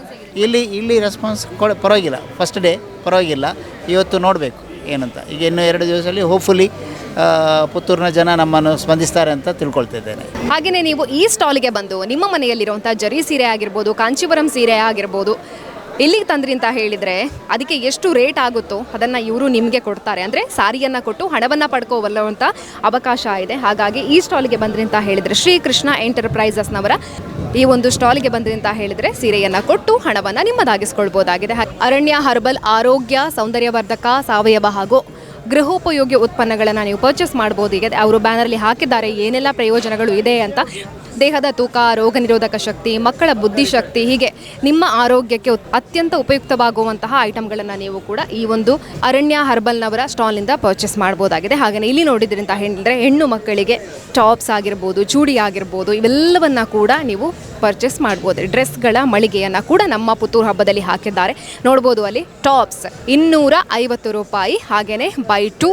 ಇಲ್ಲಿ ರೆಸ್ಪಾನ್ಸ್ ಪರವಾಗಿಲ್ಲ. ಫಸ್ಟ್ ಡೇ ಪರವಾಗಿಲ್ಲ. ಇವತ್ತು ನೋಡಬೇಕು ಏನಂತ. ಈಗ ಇನ್ನೂ 2 ದಿವಸದಲ್ಲಿ ಹೋಪ್ಫುಲಿ ಪುತ್ತೂರಿನ ಜನ ನಮ್ಮನ್ನು ಸ್ಪಂದಿಸ್ತಾರೆ ಅಂತ ತಿಳ್ಕೊಳ್ತಿದ್ದೇನೆ. ಹಾಗೆಯೇ ನೀವು ಈ ಸ್ಟಾಲ್ಗೆ ಬಂದು ನಿಮ್ಮ ಮನೆಯಲ್ಲಿರುವಂಥ ಜರಿ ಸೀರೆ ಆಗಿರ್ಬೋದು, ಕಾಂಚೀವರಂ ಸೀರೆ ಆಗಿರ್ಬೋದು ಇಲ್ಲಿಗೆ ತಂದ್ರಿ ಅಂತ ಹೇಳಿದರೆ ಅದಕ್ಕೆ ಎಷ್ಟು ರೇಟ್ ಆಗುತ್ತೋ ಅದನ್ನು ಇವರು ನಿಮಗೆ ಕೊಡ್ತಾರೆ. ಅಂದರೆ ಸಾರಿಯನ್ನು ಕೊಟ್ಟು ಹಣವನ್ನು ಪಡ್ಕೋವಲ್ಲುವಂಥ ಅವಕಾಶ ಇದೆ. ಹಾಗಾಗಿ ಈ ಸ್ಟಾಲ್ಗೆ ಬಂದ್ರಿ ಅಂತ ಹೇಳಿದರೆ ಶ್ರೀಕೃಷ್ಣ ಎಂಟರ್ಪ್ರೈಸಸ್ನವರ ಈ ಒಂದು ಸ್ಟಾಲ್ಗೆ ಬಂದ್ರಿ ಅಂತ ಹೇಳಿದರೆ ಸೀರೆಯನ್ನು ಕೊಟ್ಟು ಹಣವನ್ನು ನಿಮ್ಮದಾಗಿಸ್ಕೊಳ್ಬೋದಾಗಿದೆ. ಅರಣ್ಯ ಹರ್ಬಲ್ ಆರೋಗ್ಯ ಸೌಂದರ್ಯವರ್ಧಕ ಸಾವಯವ ಹಾಗೂ ಗೃಹೋಪಯೋಗಿ ಉತ್ಪನ್ನಗಳನ್ನು ನೀವು ಪರ್ಚೇಸ್ ಮಾಡ್ಬೋದು. ಈಗ ಅವರು ಬ್ಯಾನರಲ್ಲಿ ಹಾಕಿದ್ದಾರೆ ಏನೆಲ್ಲ ಪ್ರಯೋಜನಗಳು ಇದೆ ಅಂತ. ದೇಹದ ತೂಕ, ರೋಗ ನಿರೋಧಕ ಶಕ್ತಿ, ಮಕ್ಕಳ ಬುದ್ಧಿಶಕ್ತಿ, ಹೀಗೆ ನಿಮ್ಮ ಆರೋಗ್ಯಕ್ಕೆ ಅತ್ಯಂತ ಉಪಯುಕ್ತವಾಗುವಂತಹ ಐಟಮ್ಗಳನ್ನು ನೀವು ಕೂಡ ಈ ಒಂದು ಅರಣ್ಯ ಹರ್ಬಲ್ನವರ ಸ್ಟಾಲ್ನಿಂದ ಪರ್ಚೇಸ್ ಮಾಡ್ಬೋದಾಗಿದೆ. ಹಾಗೆಯೇ ಇಲ್ಲಿ ನೋಡಿದ್ರಿ ಅಂತ ಹೇಳಿದ್ರೆ ಹೆಣ್ಣು ಮಕ್ಕಳಿಗೆ ಟಾಪ್ಸ್ ಆಗಿರ್ಬೋದು, ಚೂಡಿ ಆಗಿರ್ಬೋದು, ಇವೆಲ್ಲವನ್ನ ಕೂಡ ನೀವು ಪರ್ಚೇಸ್ ಮಾಡ್ಬೋದು. ಡ್ರೆಸ್ಗಳ ಮಳಿಗೆಯನ್ನು ಕೂಡ ನಮ್ಮ ಪುತ್ತೂರು ಹಬ್ಬದಲ್ಲಿ ಹಾಕಿದ್ದಾರೆ. ನೋಡ್ಬೋದು ಅಲ್ಲಿ ಟಾಪ್ಸ್ 250 ರೂಪಾಯಿ, ಹಾಗೆಯೇ ಬೈ 2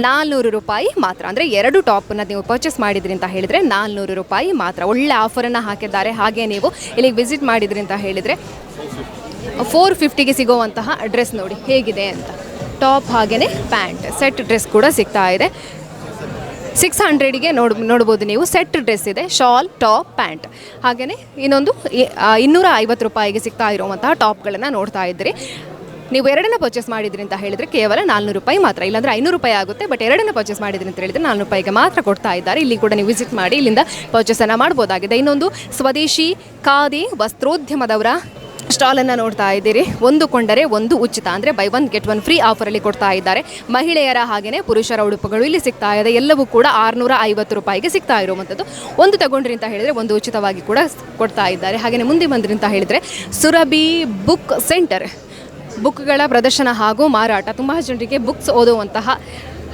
400 ರೂಪಾಯಿ ಮಾತ್ರ. ಅಂದರೆ 2 ಟಾಪನ್ನು ನೀವು ಪರ್ಚೇಸ್ ಮಾಡಿದ್ರಿ ಅಂತ ಹೇಳಿದರೆ 400 ರೂಪಾಯಿ ಮಾತ್ರ. ಒಳ್ಳೆ ಆಫರನ್ನು ಹಾಕಿದ್ದಾರೆ. ಹಾಗೆ ನೀವು ಇಲ್ಲಿಗೆ ವಿಸಿಟ್ ಮಾಡಿದ್ರಿ ಅಂತ ಹೇಳಿದರೆ 450ಗೆ ಸಿಗೋವಂತಹ ಡ್ರೆಸ್ ನೋಡಿ ಹೇಗಿದೆ ಅಂತ. ಟಾಪ್ ಹಾಗೆಯೇ ಪ್ಯಾಂಟ್ ಸೆಟ್ ಡ್ರೆಸ್ ಕೂಡ ಸಿಗ್ತಾ ಇದೆ. 600ಗೆ ನೋಡ್ಬೋದು ನೀವು. ಸೆಟ್ ಡ್ರೆಸ್ ಇದೆ, ಶಾಲ್, ಟಾಪ್, ಪ್ಯಾಂಟ್. ಹಾಗೆಯೇ ಇನ್ನೊಂದು 250 ರೂಪಾಯಿಗೆ ಸಿಗ್ತಾ ಇರುವಂತಹ ಟಾಪ್ಗಳನ್ನು ನೋಡ್ತಾ ಇದ್ದೀರಿ. ನೀವು 2 ಪರ್ಚೇಸ್ ಮಾಡಿದ್ರಿ ಅಂತ ಹೇಳಿದರೆ ಕೇವಲ 400 ರೂಪಾಯಿ ಮಾತ್ರ, ಇಲ್ಲಾಂದರೆ 500 ರೂಪಾಯಿ ಆಗುತ್ತೆ. ಬಟ್ 2 ಪರ್ಚೇಸ್ ಮಾಡಿದ್ರಿ ಅಂತ ಹೇಳಿದರೆ 400 ರೂಪಾಯಿಗೆ ಮಾತ್ರ ಕೊಡ್ತಾ ಇದ್ದಾರೆ. ಇಲ್ಲಿ ಕೂಡ ನೀವು ವಿಸಿಟ್ ಮಾಡಿ ಇಲ್ಲಿಂದ ಪರ್ಚೇಸನ್ನು ಮಾಡ್ಬೋದಾಗಿದೆ. ಇನ್ನೊಂದು ಸ್ವದೇಶಿ ಖಾದಿ ವಸ್ತ್ರೋದ್ಯಮದವರ ಸ್ಟಾಲನ್ನು ನೋಡ್ತಾ ಇದ್ದೀರಿ. ಒಂದು ಕೊಂಡರೆ ಒಂದು ಉಚಿತ, ಅಂದರೆ ಬೈ 1 get 1 ಫ್ರೀ ಆಫರಲ್ಲಿ ಕೊಡ್ತಾ ಇದ್ದಾರೆ. ಮಹಿಳೆಯರ ಹಾಗೆಯೇ ಪುರುಷರ ಉಡುಪುಗಳು ಇಲ್ಲಿ ಸಿಗ್ತಾ ಇದೆ. ಎಲ್ಲವೂ ಕೂಡ 650 ರೂಪಾಯಿಗೆ ಸಿಗ್ತಾ ಇರುವಂಥದ್ದು. ಒಂದು ತಗೊಂಡ್ರಿ ಅಂತ ಹೇಳಿದರೆ ಒಂದು ಉಚಿತವಾಗಿ ಕೂಡ ಕೊಡ್ತಾ ಇದ್ದಾರೆ. ಹಾಗೆಯೇ ಮುಂದೆ ಬಂದ್ರಿ ಅಂತ ಹೇಳಿದರೆ ಸುರಭಿ ಬುಕ್ ಸೆಂಟರ್, ಬುಕ್ಗಳ ಪ್ರದರ್ಶನ ಹಾಗೂ ಮಾರಾಟ. ತುಂಬ ಜನರಿಗೆ ಬುಕ್ಸ್ ಓದುವಂತಹ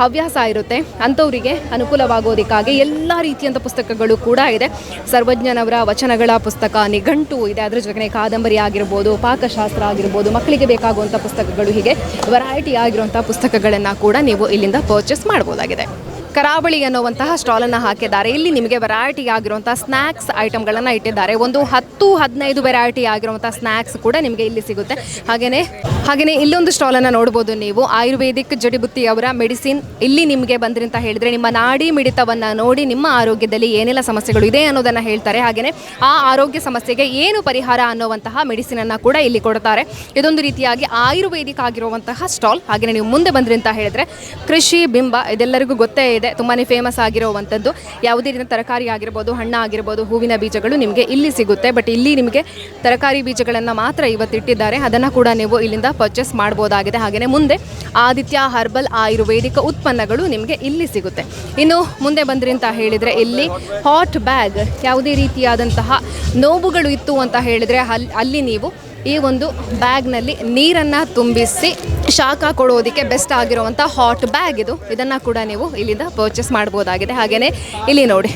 ಹವ್ಯಾಸ ಇರುತ್ತೆ, ಅಂಥವರಿಗೆ ಅನುಕೂಲವಾಗೋದಕ್ಕಾಗಿ ಎಲ್ಲ ರೀತಿಯಂಥ ಪುಸ್ತಕಗಳು ಕೂಡ ಇದೆ. ಸರ್ವಜ್ಞನವರ ವಚನಗಳ ಪುಸ್ತಕ, ನಿಘಂಟು ಇದೆ, ಅದರ ಜೊತೆಗೆ ಕಾದಂಬರಿ ಆಗಿರ್ಬೋದು, ಪಾಕಶಾಸ್ತ್ರ ಆಗಿರ್ಬೋದು, ಮಕ್ಕಳಿಗೆ ಬೇಕಾಗುವಂಥ ಪುಸ್ತಕಗಳು, ಹೀಗೆ ವೆರೈಟಿ ಆಗಿರುವಂಥ ಪುಸ್ತಕಗಳನ್ನು ಕೂಡ ನೀವು ಇಲ್ಲಿಂದ ಪರ್ಚೇಸ್ ಮಾಡ್ಬೋದಾಗಿದೆ. ಕರಾವಳಿ ಅನ್ನುವಂತಹ ಸ್ಟಾಲನ್ನು ಹಾಕಿದ್ದಾರೆ. ಇಲ್ಲಿ ನಿಮಗೆ ವೆರೈಟಿ ಆಗಿರುವಂಥ ಸ್ನ್ಯಾಕ್ಸ್ ಐಟಮ್ಗಳನ್ನು ಇಟ್ಟಿದ್ದಾರೆ. ಒಂದು 10-15 ವೆರೈಟಿ ಆಗಿರುವಂಥ ಸ್ನ್ಯಾಕ್ಸ್ ಕೂಡ ನಿಮಗೆ ಇಲ್ಲಿ ಸಿಗುತ್ತೆ. ಹಾಗೆಯೇ ಇಲ್ಲೊಂದು ಸ್ಟಾಲನ್ನು ನೋಡ್ಬೋದು ನೀವು. ಆಯುರ್ವೇದಿಕ್ ಜಡಿಬುತ್ತಿಯವರ ಮೆಡಿಸಿನ್. ಇಲ್ಲಿ ನಿಮಗೆ ಬಂದ್ರಿ ಅಂತ ಹೇಳಿದರೆ ನಿಮ್ಮ ನಾಡಿ ಮಿಡಿತವನ್ನು ನೋಡಿ ನಿಮ್ಮ ಆರೋಗ್ಯದಲ್ಲಿ ಏನೆಲ್ಲ ಸಮಸ್ಯೆಗಳು ಇದೆ ಅನ್ನೋದನ್ನು ಹೇಳ್ತಾರೆ. ಹಾಗೆಯೇ ಆ ಆರೋಗ್ಯ ಸಮಸ್ಯೆಗೆ ಏನು ಪರಿಹಾರ ಅನ್ನುವಂತಹ ಮೆಡಿಸಿನನ್ನು ಕೂಡ ಇಲ್ಲಿ ಕೊಡ್ತಾರೆ. ಇದೊಂದು ರೀತಿಯಾಗಿ ಆಯುರ್ವೇದಿಕ್ ಆಗಿರುವಂತಹ ಸ್ಟಾಲ್. ಹಾಗೆಯೇ ನೀವು ಮುಂದೆ ಬಂದ್ರಿ ಅಂತ ಹೇಳಿದರೆ ಕೃಷಿ ಬಿಂಬ, ಇದೆಲ್ಲರಿಗೂ ಗೊತ್ತೇ ಇದೆ, ತುಂಬಾ ಫೇಮಸ್ ಆಗಿರುವಂಥದ್ದು. ಯಾವುದೇ ರೀತಿಯ ತರಕಾರಿ ಆಗಿರ್ಬೋದು, ಹಣ್ಣು ಆಗಿರ್ಬೋದು, ಹೂವಿನ ಬೀಜಗಳು ನಿಮಗೆ ಇಲ್ಲಿ ಸಿಗುತ್ತೆ. ಬಟ್ ಇಲ್ಲಿ ನಿಮಗೆ ತರಕಾರಿ ಬೀಜಗಳನ್ನು ಮಾತ್ರ ಇವತ್ತಿಟ್ಟಿದ್ದಾರೆ. ಅದನ್ನು ಕೂಡ ನೀವು ಇಲ್ಲಿಂದ ಪರ್ಚೇಸ್ ಮಾಡ್ಬೋದಾಗಿದೆ. ಹಾಗೆಯೇ ಮುಂದೆ ಆದಿತ್ಯ ಹರ್ಬಲ್ ಆಯುರ್ವೇದಿಕ ಉತ್ಪನ್ನಗಳು ನಿಮಗೆ ಇಲ್ಲಿ ಸಿಗುತ್ತೆ. ಇನ್ನು ಮುಂದೆ ಬಂದ್ರಿ ಅಂತ ಹೇಳಿದರೆ ಇಲ್ಲಿ ಹಾಟ್ ಬ್ಯಾಗ್, ಯಾವುದೇ ರೀತಿಯಾದಂತಹ ನೋವುಗಳು ಇತ್ತು ಅಂತ ಹೇಳಿದರೆ ಅಲ್ಲಿ ನೀವು ಈ ಒಂದು ಬ್ಯಾಗ್ನಲ್ಲಿ ನೀರನ್ನು ತುಂಬಿಸಿ ಶಾಖ ಕೊಡೋದಕ್ಕೆ ಬೆಸ್ಟ್ ಆಗಿರುವಂಥ ಹಾಟ್ ಬ್ಯಾಗ್ ಇದು. ಇದನ್ನು ಕೂಡ ನೀವು ಇಲ್ಲಿಂದ ಪರ್ಚೇಸ್ ಮಾಡ್ಬೋದಾಗಿದೆ. ಹಾಗೆಯೇ ಇಲ್ಲಿ ನೋಡಿ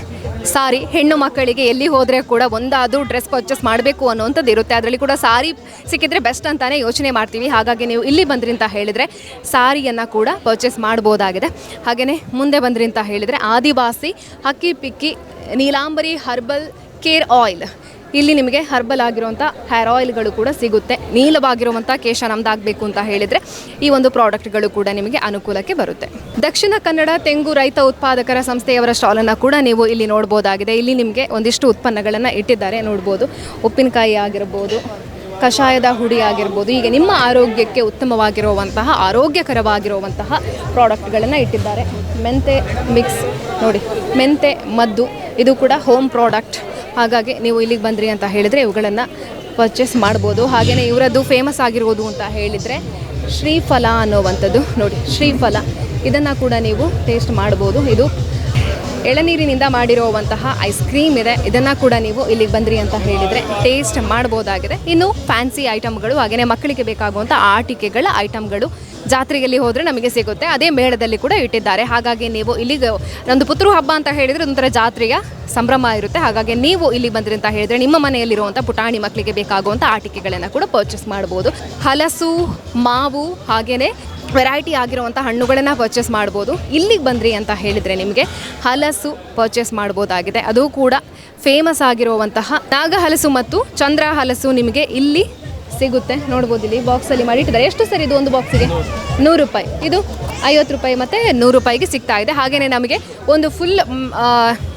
ಸಾರಿ, ಹೆಣ್ಣು ಮಕ್ಕಳಿಗೆ ಎಲ್ಲಿ ಹೋದರೆ ಕೂಡ ಒಂದಾದರೂ ಡ್ರೆಸ್ ಪರ್ಚೇಸ್ ಮಾಡಬೇಕು ಅನ್ನೋವಂಥದ್ದು ಇರುತ್ತೆ. ಅದರಲ್ಲಿ ಕೂಡ ಸಾರಿ ಸಿಕ್ಕಿದ್ರೆ ಬೆಸ್ಟ್ ಅಂತಾನೆ ಯೋಚನೆ ಮಾಡ್ತೀವಿ. ಹಾಗಾಗಿ ನೀವು ಇಲ್ಲಿ ಬಂದ್ರಿ ಅಂತ ಹೇಳಿದರೆ ಸಾರಿಯನ್ನು ಕೂಡ ಪರ್ಚೇಸ್ ಮಾಡ್ಬೋದಾಗಿದೆ. ಹಾಗೆಯೇ ಮುಂದೆ ಬಂದ್ರಿ ಅಂತ ಹೇಳಿದರೆ ಆದಿವಾಸಿ ಹಕ್ಕಿ picky Neelambari herbal care oil. ಇಲ್ಲಿ ನಿಮಗೆ ಹರ್ಬಲ್ ಆಗಿರುವಂಥ ಹೇರ್ ಆಯಿಲ್ಗಳು ಕೂಡ ಸಿಗುತ್ತೆ. ನೀಲವಾಗಿರುವಂಥ ಕೇಶ ನಮ್ದಾಗಬೇಕು ಅಂತ ಹೇಳಿದರೆ ಈ ಒಂದು ಪ್ರಾಡಕ್ಟ್ಗಳು ಕೂಡ ನಿಮಗೆ ಅನುಕೂಲಕ್ಕೆ ಬರುತ್ತೆ. ದಕ್ಷಿಣ ಕನ್ನಡ ತೆಂಗು ರೈತ ಉತ್ಪಾದಕರ ಸಂಸ್ಥೆಯವರ ಸ್ಟಾಲನ್ನು ಕೂಡ ನೀವು ಇಲ್ಲಿ ನೋಡ್ಬೋದಾಗಿದೆ. ಇಲ್ಲಿ ನಿಮಗೆ ಒಂದಿಷ್ಟು ಉತ್ಪನ್ನಗಳನ್ನು ಇಟ್ಟಿದ್ದಾರೆ. ನೋಡ್ಬೋದು, ಉಪ್ಪಿನಕಾಯಿ ಆಗಿರ್ಬೋದು, ಕಷಾಯದ ಹುಡಿ ಆಗಿರ್ಬೋದು, ಹೀಗೆ ನಿಮ್ಮ ಆರೋಗ್ಯಕ್ಕೆ ಉತ್ತಮವಾಗಿರುವಂತಹ ಆರೋಗ್ಯಕರವಾಗಿರುವಂತಹ ಪ್ರಾಡಕ್ಟ್ಗಳನ್ನು ಇಟ್ಟಿದ್ದಾರೆ. ಮೆಂತೆ ಮಿಕ್ಸ್ ನೋಡಿ, ಮೆಂತೆ ಮದ್ದು, ಇದು ಕೂಡ ಹೋಮ್ ಪ್ರಾಡಕ್ಟ್. ಹಾಗಾಗಿ ನೀವು ಇಲ್ಲಿಗೆ ಬಂದ್ರಿ ಅಂತ ಹೇಳಿದರೆ ಇವುಗಳನ್ನು ಪರ್ಚೇಸ್ ಮಾಡ್ಬೋದು. ಹಾಗೆಯೇ ಇವರದ್ದು ಫೇಮಸ್ ಆಗಿರ್ಬೋದು ಅಂತ ಹೇಳಿದರೆ ಶ್ರೀಫಲ ಅನ್ನುವಂಥದ್ದು ನೋಡಿ, ಶ್ರೀಫಲ ಇದನ್ನು ಕೂಡ ನೀವು ಟೇಸ್ಟ್ ಮಾಡ್ಬೋದು. ಇದು ಎಳನೀರಿನಿಂದ ಮಾಡಿರುವಂತಹ ಐಸ್ ಕ್ರೀಮ್ ಇದೆ. ಇದನ್ನು ಕೂಡ ನೀವು ಇಲ್ಲಿಗೆ ಬಂದ್ರಿ ಅಂತ ಹೇಳಿದರೆ ಟೇಸ್ಟ್ ಮಾಡ್ಬೋದಾಗಿದೆ. ಇನ್ನು ಫ್ಯಾನ್ಸಿ ಐಟಮ್ಗಳು, ಹಾಗೆಯೇ ಮಕ್ಕಳಿಗೆ ಬೇಕಾಗುವಂಥ ಆಟಿಕೆಗಳ ಐಟಮ್ಗಳು ಜಾತ್ರೆಯಲ್ಲಿ ಹೋದರೆ ನಮಗೆ ಸಿಗುತ್ತೆ. ಅದೇ ಮೇಳದಲ್ಲಿ ಕೂಡ ಇಟ್ಟಿದ್ದಾರೆ. ಹಾಗಾಗಿ ನೀವು ಇಲ್ಲಿಗೆ ನಮ್ಮದು ಪುತ್ತೂರು ಹಬ್ಬ ಅಂತ ಹೇಳಿದರೆ ಒಂಥರ ಜಾತ್ರೆಯ ಸಂಭ್ರಮ ಇರುತ್ತೆ. ಹಾಗಾಗಿ ನೀವು ಇಲ್ಲಿ ಬಂದ್ರಿ ಅಂತ ಹೇಳಿದರೆ ನಿಮ್ಮ ಮನೆಯಲ್ಲಿರುವಂಥ ಪುಟಾಣಿ ಮಕ್ಕಳಿಗೆ ಬೇಕಾಗುವಂಥ ಆಟಿಕೆಗಳನ್ನು ಕೂಡ ಪರ್ಚೇಸ್ ಮಾಡ್ಬೋದು. ಹಲಸು, ಮಾವು, ಹಾಗೆಯೇ ವೆರೈಟಿ ಆಗಿರುವಂಥ ಹಣ್ಣುಗಳನ್ನು ಪರ್ಚೇಸ್ ಮಾಡ್ಬೋದು. ಇಲ್ಲಿಗೆ ಬಂದ್ರಿ ಅಂತ ಹೇಳಿದರೆ ನಿಮಗೆ ಹಲಸು ಪರ್ಚೇಸ್ ಮಾಡ್ಬೋದಾಗಿದೆ. ಅದು ಕೂಡ ಫೇಮಸ್ ಆಗಿರುವಂತಹ ನಾಗ ಹಲಸು ಮತ್ತು ಚಂದ್ರ ಹಲಸು ನಿಮಗೆ ಇಲ್ಲಿ ಸಿಗುತ್ತೆ. ನೋಡ್ಬೋದು, ಇಲ್ಲಿ ಬಾಕ್ಸಲ್ಲಿ ಮಾಡಿಟ್ಟಿದ್ದಾರೆ. ಎಷ್ಟು ಸರ್ ಇದು ಒಂದು ಬಾಕ್ಸಿಗೆ? 100 ರೂಪಾಯಿ. ಇದು 50 ರೂಪಾಯಿ ಮತ್ತು 100 ರೂಪಾಯಿಗೆ ಸಿಗ್ತಾ ಇದೆ. ಹಾಗೆಯೇ ನಮಗೆ ಒಂದು ಫುಲ್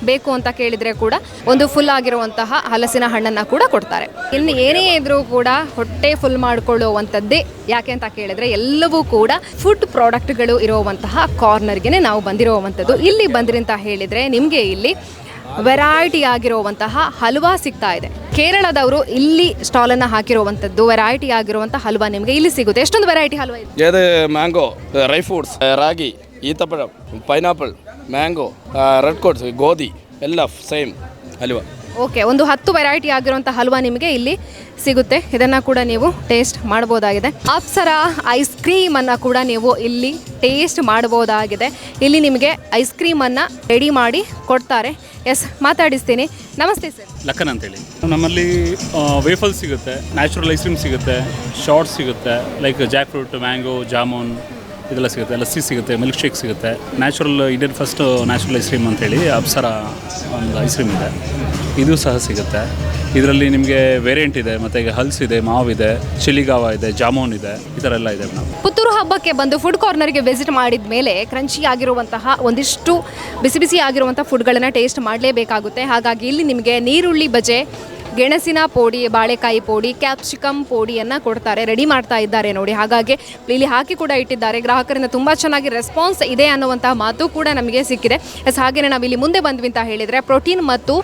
ಬೇಕು ಅಂತ ಕೇಳಿದರೆ ಕೂಡ ಒಂದು ಫುಲ್ ಆಗಿರುವಂತಹ ಹಲಸಿನ ಹಣ್ಣನ್ನು ಕೂಡ ಕೊಡ್ತಾರೆ. ಇನ್ನು ಏನೇ ಇದ್ರೂ ಕೂಡ ಹೊಟ್ಟೆ ಫುಲ್ ಮಾಡಿಕೊಳ್ಳುವಂಥದ್ದೇ. ಯಾಕೆ ಅಂತ ಕೇಳಿದರೆ ಎಲ್ಲವೂ ಕೂಡ ಫುಡ್ ಪ್ರಾಡಕ್ಟ್ಗಳು ಇರುವಂತಹ ಕಾರ್ನರ್ಗೆ ನಾವು ಬಂದಿರುವಂಥದ್ದು. ಇಲ್ಲಿ ಬಂದ್ರಿ ಅಂತ ಹೇಳಿದರೆ ನಿಮಗೆ ಇಲ್ಲಿ ವೆರೈಟಿ ಆಗಿರುವಂತಹ ಹಲ್ವಾ ಸಿಗ್ತಾ ಇದೆ. ಕೇರಳದವರು ಇಲ್ಲಿ ಸ್ಟಾಲನ್ನು ಹಾಕಿರುವಂಥದ್ದು ವೆರೈಟಿ ಆಗಿರುವಂಥ ಹಲ್ವಾ ನಿಮಗೆ ಇಲ್ಲಿ ಸಿಗುತ್ತೆ. ಎಷ್ಟೊಂದು ವೆರೈಟಿ ಹಲ್ವಾ ಇದೆ. ಇದು ಮ್ಯಾಂಗೋ, ಡ್ರೈ ಫ್ರೂಟ್ಸ್, ರಾಗಿ, ಈತಪഴം, ಪೈನಾಪಲ್, ಮ್ಯಾಂಗೋ, ರೆಡ್ ಕೋಟ್ಸ್, ಗೋಧಿ ಎಲ್ಲ ಸೇಮ್ ಹಲ್ವಾ. ಓಕೆ, ಒಂದು 10 ವೆರೈಟಿ ಆಗಿರುವಂಥ ಹಲ್ವಾ ನಿಮಗೆ ಇಲ್ಲಿ ಸಿಗುತ್ತೆ. ಇದನ್ನು ಕೂಡ ನೀವು ಟೇಸ್ಟ್ ಮಾಡ್ಬೋದಾಗಿದೆ. ಅಪ್ಸರ ಐಸ್ ಕ್ರೀಮನ್ನು ಕೂಡ ನೀವು ಇಲ್ಲಿ ಟೇಸ್ಟ್ ಮಾಡ್ಬೋದಾಗಿದೆ. ಇಲ್ಲಿ ನಿಮಗೆ ಐಸ್ ಕ್ರೀಮನ್ನು ರೆಡಿ ಮಾಡಿ ಕೊಡ್ತಾರೆ. ಎಸ್, ಮಾತಾಡಿಸ್ತೀನಿ. ನಮಸ್ತೆ ಸರ್. ಲಕ್ಕನ್ ಅಂತೇಳಿ ನಮ್ಮಲ್ಲಿ ವೇಫಲ್ ಸಿಗುತ್ತೆ, ನ್ಯಾಚುರಲ್ ಐಸ್ ಕ್ರೀಮ್ ಸಿಗುತ್ತೆ, ಶಾರ್ಟ್ಸ್ ಸಿಗುತ್ತೆ, like Jack fruit, mango, jamun ಇದೆಲ್ಲ ಸಿಗುತ್ತೆ, ಲಸ್ಸಿ ಸಿಗುತ್ತೆ, ಮಿಲ್ಕ್ ಶೇಕ್ ಸಿಗುತ್ತೆ. Natural Indian first natural ice cream ಅಂತೇಳಿ ಅಪ್ಸರ ಒಂದು ಐಸ್ ಕ್ರೀಮ್ ಇದೆ, ಇದು ಸಹ ಸಿಗುತ್ತೆ. ಇದರಲ್ಲಿ ನಿಮಗೆ ವೇರಿಯಂಟ್ ಇದೆ, ಮತ್ತು ಈಗ ಹಲ್ಸ್ ಇದೆ, ಮಾವಿದೆ, ಚಿಲಿಗಾವ ಇದೆ, ಜಾಮೂನ್ ಇದೆ, ಈ ಥರ ಎಲ್ಲ ಇದೆ ಮೇಡಮ್. ಪುತ್ತೂರು ಹಬ್ಬಕ್ಕೆ ಬಂದು ಫುಡ್ ಕಾರ್ನರ್ಗೆ ವಿಸಿಟ್ ಮಾಡಿದ ಮೇಲೆ ಕ್ರಂಚಿ ಆಗಿರುವಂತಹ ಒಂದಿಷ್ಟು ಬಿಸಿ ಬಿಸಿ ಆಗಿರುವಂಥ ಫುಡ್ಗಳನ್ನು ಟೇಸ್ಟ್ ಮಾಡಲೇಬೇಕಾಗುತ್ತೆ. ಹಾಗಾಗಿ ಇಲ್ಲಿ ನಿಮಗೆ ನೀರುಳ್ಳಿ ಬಜೆ, ಗೆಣಸಿನ ಪೋಡಿ, ಬಾಳೆಕಾಯಿ ಪೋಡಿ, ಕ್ಯಾಪ್ಸಿಕಮ್ ಪೋಡಿಯನ್ನು ಕೊಡ್ತಾರೆ. ರೆಡಿ ಮಾಡ್ತಾ ಇದ್ದಾರೆ ನೋಡಿ. ಹಾಗಾಗಿ ಇಲ್ಲಿ ಹಾಕಿ ಕೂಡ ಇಟ್ಟಿದ್ದಾರೆ. ಗ್ರಾಹಕರಿಂದ ತುಂಬ ಚೆನ್ನಾಗಿ ರೆಸ್ಪಾನ್ಸ್ ಇದೆ ಅನ್ನುವಂತಹ ಮಾತು ಕೂಡ ನಮಗೆ ಸಿಕ್ಕಿದೆ. ಹಾಗೆಯೇ ನಾವು ಇಲ್ಲಿ ಮುಂದೆ ಬಂದ್ವಿ ಅಂತ ಹೇಳಿದರೆ ಪ್ರೋಟೀನ್ ಮತ್ತು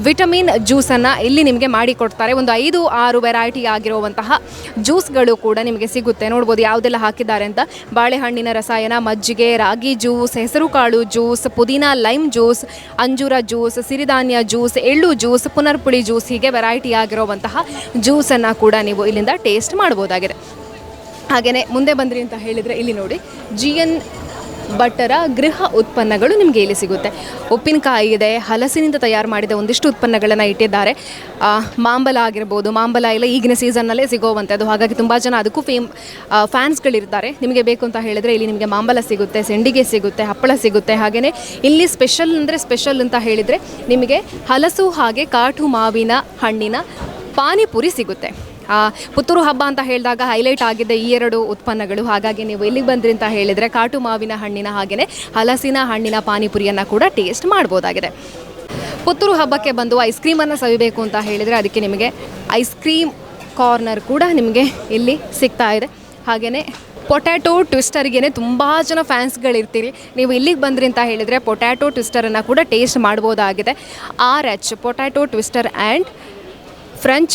ವಿಟಮಿನ್ ಜ್ಯೂಸನ್ನು ಇಲ್ಲಿ ನಿಮಗೆ ಮಾಡಿ ಕೊಡ್ತಾರೆ. ಒಂದು 5-6 ವೆರೈಟಿ ಆಗಿರುವಂತಹ ಜ್ಯೂಸ್ಗಳು ಕೂಡ ನಿಮಗೆ ಸಿಗುತ್ತೆ. ನೋಡ್ಬೋದು ಯಾವುದೆಲ್ಲ ಹಾಕಿದ್ದಾರೆ ಅಂತ. ಬಾಳೆಹಣ್ಣಿನ ರಸಾಯನ, ಮಜ್ಜಿಗೆ, ರಾಗಿ ಜ್ಯೂಸ್, ಹೆಸರುಕಾಳು ಜ್ಯೂಸ್, ಪುದೀನ ಲೈಮ್ ಜ್ಯೂಸ್, ಅಂಜೂರ ಜ್ಯೂಸ್, ಸಿರಿಧಾನ್ಯ ಜ್ಯೂಸ್, ಎಳ್ಳು ಜ್ಯೂಸ್, ಪುನರ್ಪುಳಿ ಜ್ಯೂಸ್, ಹೀಗೆ ವೆರೈಟಿ ಆಗಿರುವಂತಹ ಜ್ಯೂಸನ್ನು ಕೂಡ ನೀವು ಇಲ್ಲಿಂದ ಟೇಸ್ಟ್ ಮಾಡ್ಬೋದಾಗಿದೆ. ಹಾಗೆಯೇ ಮುಂದೆ ಬಂದ್ರಿ ಅಂತ ಹೇಳಿದರೆ ಇಲ್ಲಿ ನೋಡಿ GN ಭಟ್ಟರ ಗೃಹ ಉತ್ಪನ್ನಗಳು ನಿಮಗೆ ಇಲ್ಲಿ ಸಿಗುತ್ತೆ. ಉಪ್ಪಿನಕಾಯಿ ಇದೆ, ಹಲಸಿನಿಂದ ತಯಾರು ಮಾಡಿದ ಒಂದಿಷ್ಟು ಉತ್ಪನ್ನಗಳನ್ನು ಇಟ್ಟಿದ್ದಾರೆ. ಮಾಂಬಲ ಆಗಿರ್ಬೋದು, ಮಾಂಬಲ ಎಲ್ಲ ಈಗಿನ ಸೀಸನ್ನಲ್ಲೇ ಸಿಗೋವಂಥದ್ದು. ಹಾಗಾಗಿ ತುಂಬ ಜನ ಅದಕ್ಕೂ ಫ್ಯಾನ್ಸ್ಗಳಿರ್ತಾರೆ. ನಿಮಗೆ ಬೇಕು ಅಂತ ಹೇಳಿದರೆ ಇಲ್ಲಿ ನಿಮಗೆ ಮಾಂಬಲ ಸಿಗುತ್ತೆ, ಸೆಂಡಿಗೆ ಸಿಗುತ್ತೆ, ಹಪ್ಪಳ ಸಿಗುತ್ತೆ. ಹಾಗೆಯೇ ಇಲ್ಲಿ ಸ್ಪೆಷಲ್ ಅಂದರೆ ಸ್ಪೆಷಲ್ ಅಂತ ಹೇಳಿದರೆ ನಿಮಗೆ ಹಲಸು ಹಾಗೆ ಕಾಟು ಮಾವಿನ ಹಣ್ಣಿನ ಪಾನಿಪುರಿ ಸಿಗುತ್ತೆ. ಪುತ್ತೂರು ಹಬ್ಬ ಅಂತ ಹೇಳಿದಾಗ ಹೈಲೈಟ್ ಆಗಿದೆ ಈ 2 ಉತ್ಪನ್ನಗಳು. ಹಾಗಾಗಿ ನೀವು ಇಲ್ಲಿಗೆ ಬಂದ್ರಿ ಅಂತ ಹೇಳಿದರೆ ಕಾಟು ಮಾವಿನ ಹಣ್ಣಿನ ಹಾಗೆಯೇ ಹಲಸಿನ ಹಣ್ಣಿನ ಪಾನಿಪುರಿಯನ್ನು ಕೂಡ ಟೇಸ್ಟ್ ಮಾಡ್ಬೋದಾಗಿದೆ. ಪುತ್ತೂರು ಹಬ್ಬಕ್ಕೆ ಬಂದು ಐಸ್ ಕ್ರೀಮನ್ನು ಸವಿಬೇಕು ಅಂತ ಹೇಳಿದರೆ ಅದಕ್ಕೆ ನಿಮಗೆ ಐಸ್ ಕ್ರೀಮ್ ಕಾರ್ನರ್ ಕೂಡ ನಿಮಗೆ ಇಲ್ಲಿ ಸಿಗ್ತಾ ಇದೆ. ಹಾಗೆಯೇ ಪೊಟ್ಯಾಟೊ ಟ್ವಿಸ್ಟರ್ಗೆ ತುಂಬ ಜನ ಫ್ಯಾನ್ಸ್ಗಳಿರ್ತೀರಿ. ನೀವು ಇಲ್ಲಿಗೆ ಬಂದ್ರಿ ಅಂತ ಹೇಳಿದರೆ ಪೊಟ್ಯಾಟೊ ಟ್ವಿಸ್ಟರನ್ನು ಕೂಡ ಟೇಸ್ಟ್ ಮಾಡ್ಬೋದಾಗಿದೆ. RH potato twister and french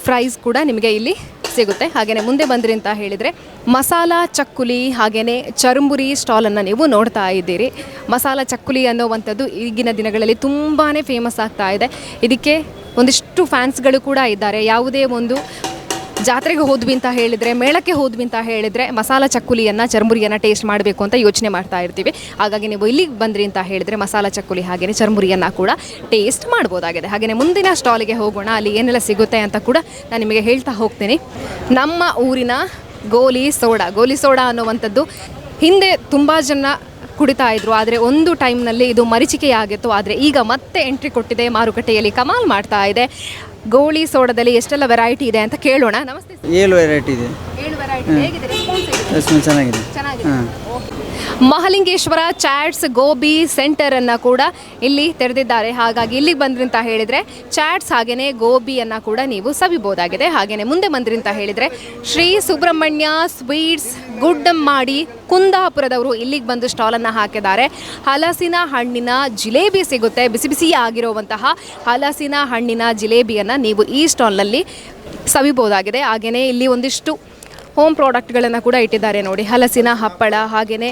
fries ಕೂಡ ನಿಮಗೆ ಇಲ್ಲಿ ಸಿಗುತ್ತೆ. ಹಾಗೆಯೇ ಮುಂದೆ ಬಂದ್ರಿ ಅಂತ ಹೇಳಿದರೆ ಮಸಾಲ ಚಕ್ಕುಲಿ ಹಾಗೆಯೇ ಚರುಂಬುರಿ ಸ್ಟಾಲನ್ನು ನೀವು ನೋಡ್ತಾ ಇದ್ದೀರಿ. ಮಸಾಲ ಚಕ್ಕುಲಿ ಅನ್ನೋವಂಥದ್ದು ಈಗಿನ ದಿನಗಳಲ್ಲಿ ತುಂಬಾ ಫೇಮಸ್ ಆಗ್ತಾ ಇದೆ. ಇದಕ್ಕೆ ಒಂದಿಷ್ಟು ಫ್ಯಾನ್ಸ್ಗಳು ಕೂಡ ಇದ್ದಾರೆ. ಯಾವುದೇ ಒಂದು ಜಾತ್ರೆಗೆ ಹೋದ್ವಿ ಅಂತ ಹೇಳಿದರೆ, ಮೇಳಕ್ಕೆ ಹೋದ್ವಿ ಅಂತ ಹೇಳಿದರೆ ಮಸಾಲ ಚಕ್ಕುಲಿಯನ್ನು, ಚರ್ಮುರಿಯನ್ನು ಟೇಸ್ಟ್ ಮಾಡಬೇಕು ಅಂತ ಯೋಚನೆ ಮಾಡ್ತಾ ಇರ್ತೀವಿ. ಹಾಗಾಗಿ ನೀವು ಇಲ್ಲಿಗೆ ಬಂದ್ರಿ ಅಂತ ಹೇಳಿದರೆ ಮಸಾಲ ಚಕ್ಕುಲಿ ಹಾಗೆಯೇ ಚರ್ಮುರಿಯನ್ನು ಕೂಡ ಟೇಸ್ಟ್ ಮಾಡ್ಬೋದಾಗಿದೆ. ಹಾಗೆಯೇ ಮುಂದಿನ ಸ್ಟಾಲಿಗೆ ಹೋಗೋಣ. ಅಲ್ಲಿ ಏನೆಲ್ಲ ಸಿಗುತ್ತೆ ಅಂತ ಕೂಡ ನಾನು ನಿಮಗೆ ಹೇಳ್ತಾ ಹೋಗ್ತೀನಿ. ನಮ್ಮ ಊರಿನ ಗೋಲಿ ಸೋಡಾ ಅನ್ನುವಂಥದ್ದು ಹಿಂದೆ ತುಂಬ ಜನ ಕುಡಿತಾ ಇದ್ರು. ಆದರೆ ಒಂದು ಟೈಮ್ನಲ್ಲಿ ಇದು ಮರೀಚಿಕೆಯಾಗಿತ್ತು. ಆದರೆ ಈಗ ಮತ್ತೆ ಎಂಟ್ರಿ ಕೊಟ್ಟಿದೆ, ಮಾರುಕಟ್ಟೆಯಲ್ಲಿ ಕಮಾಲ್ ಮಾಡ್ತಾ ಇದೆ. ಗೋಲಿ ಸೋಡಾದಲ್ಲಿ ಎಷ್ಟೆಲ್ಲ ವೆರೈಟಿ ಇದೆ ಅಂತ ಕೇಳೋಣ. ನಮಸ್ತೆ. 7 ವೆರೈಟಿ ಇದೆ. 7 ವೆರೈಟಿ. ಹೇಗಿದೆ ರೆಸ್ಪಾನ್ಸ್? ಚೆನ್ನಾಗಿದೆ. ಮಹಾಲಿಂಗೇಶ್ವರ ಚಾಟ್ಸ್ ಗೋಬಿ ಸೆಂಟರನ್ನು ಕೂಡ ಇಲ್ಲಿ ತೆರೆದಿದ್ದಾರೆ. ಹಾಗಾಗಿ ಇಲ್ಲಿಗೆ ಬಂದ್ರಿ ಅಂತ ಹೇಳಿದರೆ ಚಾಟ್ಸ್ ಹಾಗೆಯೇ ಗೋಬಿಯನ್ನು ಕೂಡ ನೀವು ಸವಿಬೋದಾಗಿದೆ. ಹಾಗೆಯೇ ಮುಂದೆ ಬಂದ್ರಿ ಅಂತ ಹೇಳಿದರೆ ಶ್ರೀ ಸುಬ್ರಹ್ಮಣ್ಯ ಸ್ವೀಟ್ಸ್ ಗುಡ್ಡಮ್ಮಾಡಿ ಕುಂದಾಪುರದವರು ಇಲ್ಲಿಗೆ ಬಂದು ಸ್ಟಾಲನ್ನು ಹಾಕಿದ್ದಾರೆ. ಹಲಸಿನ ಹಣ್ಣಿನ ಜಿಲೇಬಿ ಸಿಗುತ್ತೆ. ಬಿಸಿ ಬಿಸಿ ಆಗಿರುವಂತಹ ಹಲಸಿನ ಹಣ್ಣಿನ ಜಿಲೇಬಿಯನ್ನು ನೀವು ಈ ಸ್ಟಾಲ್ನಲ್ಲಿ ಸವಿಬೋದಾಗಿದೆ. ಹಾಗೆಯೇ ಇಲ್ಲಿ ಒಂದಿಷ್ಟು ಹೋಮ್ ಪ್ರಾಡಕ್ಟ್ಗಳನ್ನು ಕೂಡ ಇಟ್ಟಿದ್ದಾರೆ ನೋಡಿ. ಹಲಸಿನ ಹಪ್ಪಳ ಹಾಗೆಯೇ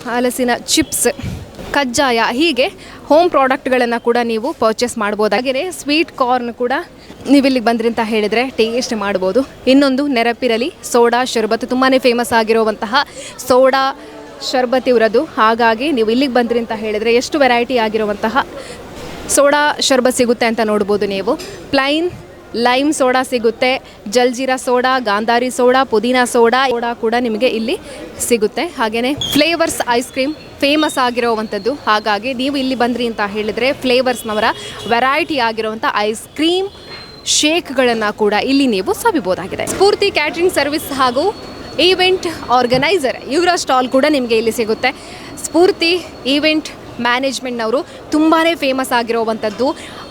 ಹಲಸಿನ ಚಿಪ್ಸ್, ಕಜ್ಜಾಯ, ಹೀಗೆ ಹೋಮ್ ಪ್ರಾಡಕ್ಟ್ಗಳನ್ನು ಕೂಡ ನೀವು ಪರ್ಚೇಸ್ ಮಾಡ್ಬೋದು. ಹಾಗೆಯೇ ಸ್ವೀಟ್ ಕಾರ್ನ್ ಕೂಡ ನೀವು ಇಲ್ಲಿಗೆ ಬಂದ್ರಿ ಅಂತ ಹೇಳಿದರೆ ಟೇಸ್ಟ್ ಮಾಡ್ಬೋದು. ಇನ್ನೊಂದು ನೆನಪಿರಲಿ ಸೋಡಾ ಶರ್ಬತ್, ತುಂಬಾ ಫೇಮಸ್ ಆಗಿರುವಂತಹ ಸೋಡಾ ಶರ್ಬತ್ ಇವರದು. ಹಾಗಾಗಿ ನೀವು ಇಲ್ಲಿಗೆ ಬಂದ್ರಿ ಅಂತ ಹೇಳಿದರೆ ಎಷ್ಟು ವೆರೈಟಿ ಆಗಿರುವಂತಹ ಸೋಡಾ ಶರ್ಬತ್ ಸಿಗುತ್ತೆ ಅಂತ ನೋಡ್ಬೋದು ನೀವು. ಪ್ಲೈನ್ ಲೈಮ್ ಸೋಡಾ ಸಿಗುತ್ತೆ, ಜಲ್ಜೀರಾ ಸೋಡಾ, ಗಾಂಧಾರಿ ಸೋಡಾ, ಪುದೀನ ಸೋಡಾ ಕೂಡ ನಿಮಗೆ ಇಲ್ಲಿ ಸಿಗುತ್ತೆ. ಹಾಗೆಯೇ ಫ್ಲೇವರ್ಸ್ ಐಸ್ ಕ್ರೀಮ್ ಫೇಮಸ್ ಆಗಿರೋವಂಥದ್ದು. ಹಾಗಾಗಿ ನೀವು ಇಲ್ಲಿ ಬಂದ್ರಿ ಅಂತ ಹೇಳಿದರೆ ಫ್ಲೇವರ್ಸ್ನವರ ವೆರೈಟಿ ಆಗಿರುವಂಥ ಐಸ್ ಕ್ರೀಮ್ ಶೇಕ್ಗಳನ್ನು ಕೂಡ ಇಲ್ಲಿ ನೀವು ಸವಿಬೋದಾಗಿದೆ. ಸ್ಫೂರ್ತಿ ಕ್ಯಾಟ್ರಿಂಗ್ ಸರ್ವಿಸ್ ಹಾಗೂ ಈವೆಂಟ್ ಆರ್ಗನೈಸರ್ ಇವರ ಸ್ಟಾಲ್ ಕೂಡ ನಿಮಗೆ ಇಲ್ಲಿ ಸಿಗುತ್ತೆ. ಸ್ಫೂರ್ತಿ ಈವೆಂಟ್ ಮ್ಯಾನೇಜ್ಮೆಂಟ್ನವರು ತುಂಬಾ ಫೇಮಸ್ ಆಗಿರುವಂಥದ್ದು,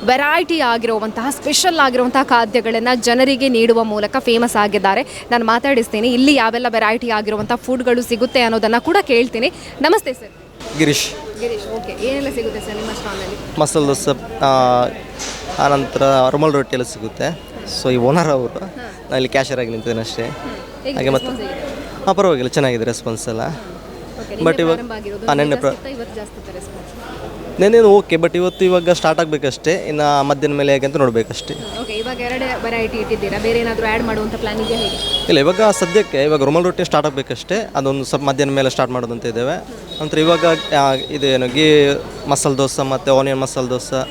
ವೆರೈಟಿ ಆಗಿರುವಂತಹ ಸ್ಪೆಷಲ್ ಆಗಿರುವಂತಹ ಖಾದ್ಯಗಳನ್ನು ಜನರಿಗೆ ನೀಡುವ ಮೂಲಕ ಫೇಮಸ್ ಆಗಿದ್ದಾರೆ. ನಾನು ಮಾತಾಡಿಸ್ತೀನಿ ಇಲ್ಲಿ ಯಾವೆಲ್ಲ ವೆರೈಟಿ ಆಗಿರುವಂಥ ಫುಡ್ಗಳು ಸಿಗುತ್ತೆ ಅನ್ನೋದನ್ನು ಕೂಡ ಕೇಳ್ತೀನಿ. ನಮಸ್ತೆ ಸರ್. ಗಿರೀಶ್. ಓಕೆ, ಏನೆಲ್ಲ ಸಿಗುತ್ತೆ ಸರ್ ನಿಮ್ಮ ಸ್ಟಾಲ್ನಲ್ಲಿ? ಮಸಾಲೆ ದೋಸೆ, ಆನಂತರ ರುಮಾಲ್ ರೊಟ್ಟಿ ಎಲ್ಲ ಸಿಗುತ್ತೆ. ಸೊ ಈ ಓನರ್ ಅವರು, ನಾನು ಇಲ್ಲಿ ಕ್ಯಾಶರ್ ಆಗಿ ನಿಂತಿದ್ದೇನೆ ಅಷ್ಟೇ. ಹಾಗೆ ಮತ್ತು ಪರವಾಗಿಲ್ಲ, ಚೆನ್ನಾಗಿದೆ ರೆಸ್ಪಾನ್ಸ್ ಎಲ್ಲ. ಬಟ್ ಇವಾಗ ನೆನ್ನೆ ನೆನ್ನೇನು ಓಕೆ, ಬಟ್ ಇವಾಗ ಸ್ಟಾರ್ಟ್ ಆಗಬೇಕಷ್ಟೇ. ಇನ್ನು ಮಧ್ಯಾಹ್ನ ಮೇಲೆ ಹೇಗೆ ಅಂತ ನೋಡಬೇಕಷ್ಟೇ. ಓಕೆ, ಇವಾಗ 2 ವೆರೈಟಿ ಇಟ್ಟಿದ್ದೀರಾ, ಬೇರೆ ಏನಾದರೂ ಆ್ಯಡ್ ಮಾಡುವಂಥ ಪ್ಲಾನ್ ಇದೆಯಾ ಹೇಗೆ? ಇಲ್ಲ, ಇವಾಗ ಸದ್ಯಕ್ಕೆ ರುಮಾಲ್ ರೊಟ್ಟಿ ಸ್ಟಾರ್ಟ್ ಆಗಬೇಕಷ್ಟೇ. ಅದೊಂದು ಸ್ವಲ್ಪ ಮಧ್ಯಾಹ್ನ ಮೇಲೆ ಸ್ಟಾರ್ಟ್ ಮಾಡೋದಂತ ಇದ್ದೇವೆ. ನಂತರ ಇವಾಗ ಇದೇನು ಮಸಾಲೆ ದೋಸೆ ಮತ್ತು ಆನಿಯನ್ ಮಸಾಲೆ ದೋಸೆ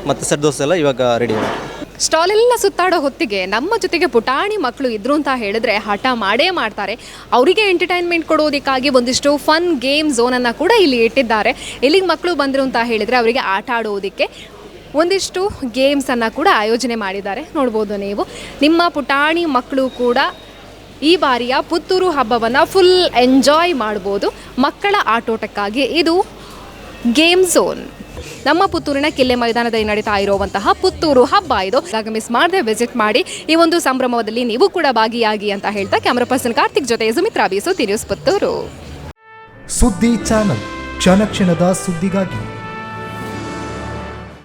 ಮತ್ತು ಸೆಟ್ ದೋಸೆ ಎಲ್ಲ ಇವಾಗ ರೆಡಿ ಮಾಡಿ. ಸ್ಟಾಲ್ ಎಲ್ಲ ಸುತ್ತಾಡೋ ಹೊತ್ತಿಗೆ ನಮ್ಮ ಜೊತೆಗೆ ಪುಟಾಣಿ ಮಕ್ಕಳು ಇದ್ರು ಅಂತ ಹೇಳಿದ್ರೆ ಹಠ ಮಾಡೇ ಮಾಡ್ತಾರೆ. ಅವರಿಗೆ ಎಂಟರ್ಟೈನ್ಮೆಂಟ್ ಕೊಡೋದಕ್ಕಾಗಿ ಒಂದಿಷ್ಟು ಫನ್ ಗೇಮ್ ಝೋನನ್ನು ಕೂಡ ಇಲ್ಲಿ ಇಟ್ಟಿದ್ದಾರೆ. ಇಲ್ಲಿಗೆ ಮಕ್ಕಳು ಬಂದರು ಅಂತ ಹೇಳಿದರೆ ಅವರಿಗೆ ಆಟ ಆಡೋದಕ್ಕೆ ಒಂದಿಷ್ಟು ಗೇಮ್ಸನ್ನು ಕೂಡ ಆಯೋಜನೆ ಮಾಡಿದ್ದಾರೆ. ನೋಡ್ಬೋದು ನೀವು, ನಿಮ್ಮ ಪುಟಾಣಿ ಮಕ್ಕಳು ಕೂಡ ಈ ಬಾರಿಯ ಪುತ್ತೂರು ಹಬ್ಬವನ್ನು ಫುಲ್ ಎಂಜಾಯ್ ಮಾಡ್ಬೋದು. ಮಕ್ಕಳ ಆಟೋಟಕ್ಕಾಗಿ ಇದು ಗೇಮ್ ಝೋನ್. ನಮ್ಮ ಪುತ್ತೂರಿನ ಕಿಲ್ಲೆ ಮೈದಾನದಲ್ಲಿ ನಡೀತಾ ಇರುವಂತಹ ಪುತ್ತೂರು ಹಬ್ಬ ಇದು. ಆಗ ಮಿಸ್ ಮಾಡದೆ ವಿಸಿಟ್ ಮಾಡಿ ಈ ಒಂದು ಸಂಭ್ರಮದಲ್ಲಿ ನೀವು ಕೂಡ ಭಾಗಿಯಾಗಿ ಅಂತ ಹೇಳ್ತಾ ಕ್ಯಾಮರಾ ಪರ್ಸನ್ ಕಾರ್ತಿಕ್ ಜೊತೆ ಸುಮಿತ್ರಾ ಬಿ, ಸುದ್ದಿ ನ್ಯೂಸ್ ಪುತ್ತೂರು. ಸುದ್ದಿ ಚಾನಲ್, ಕ್ಷಣ ಕ್ಷಣದ ಸುದ್ದಿಗಾಗಿ.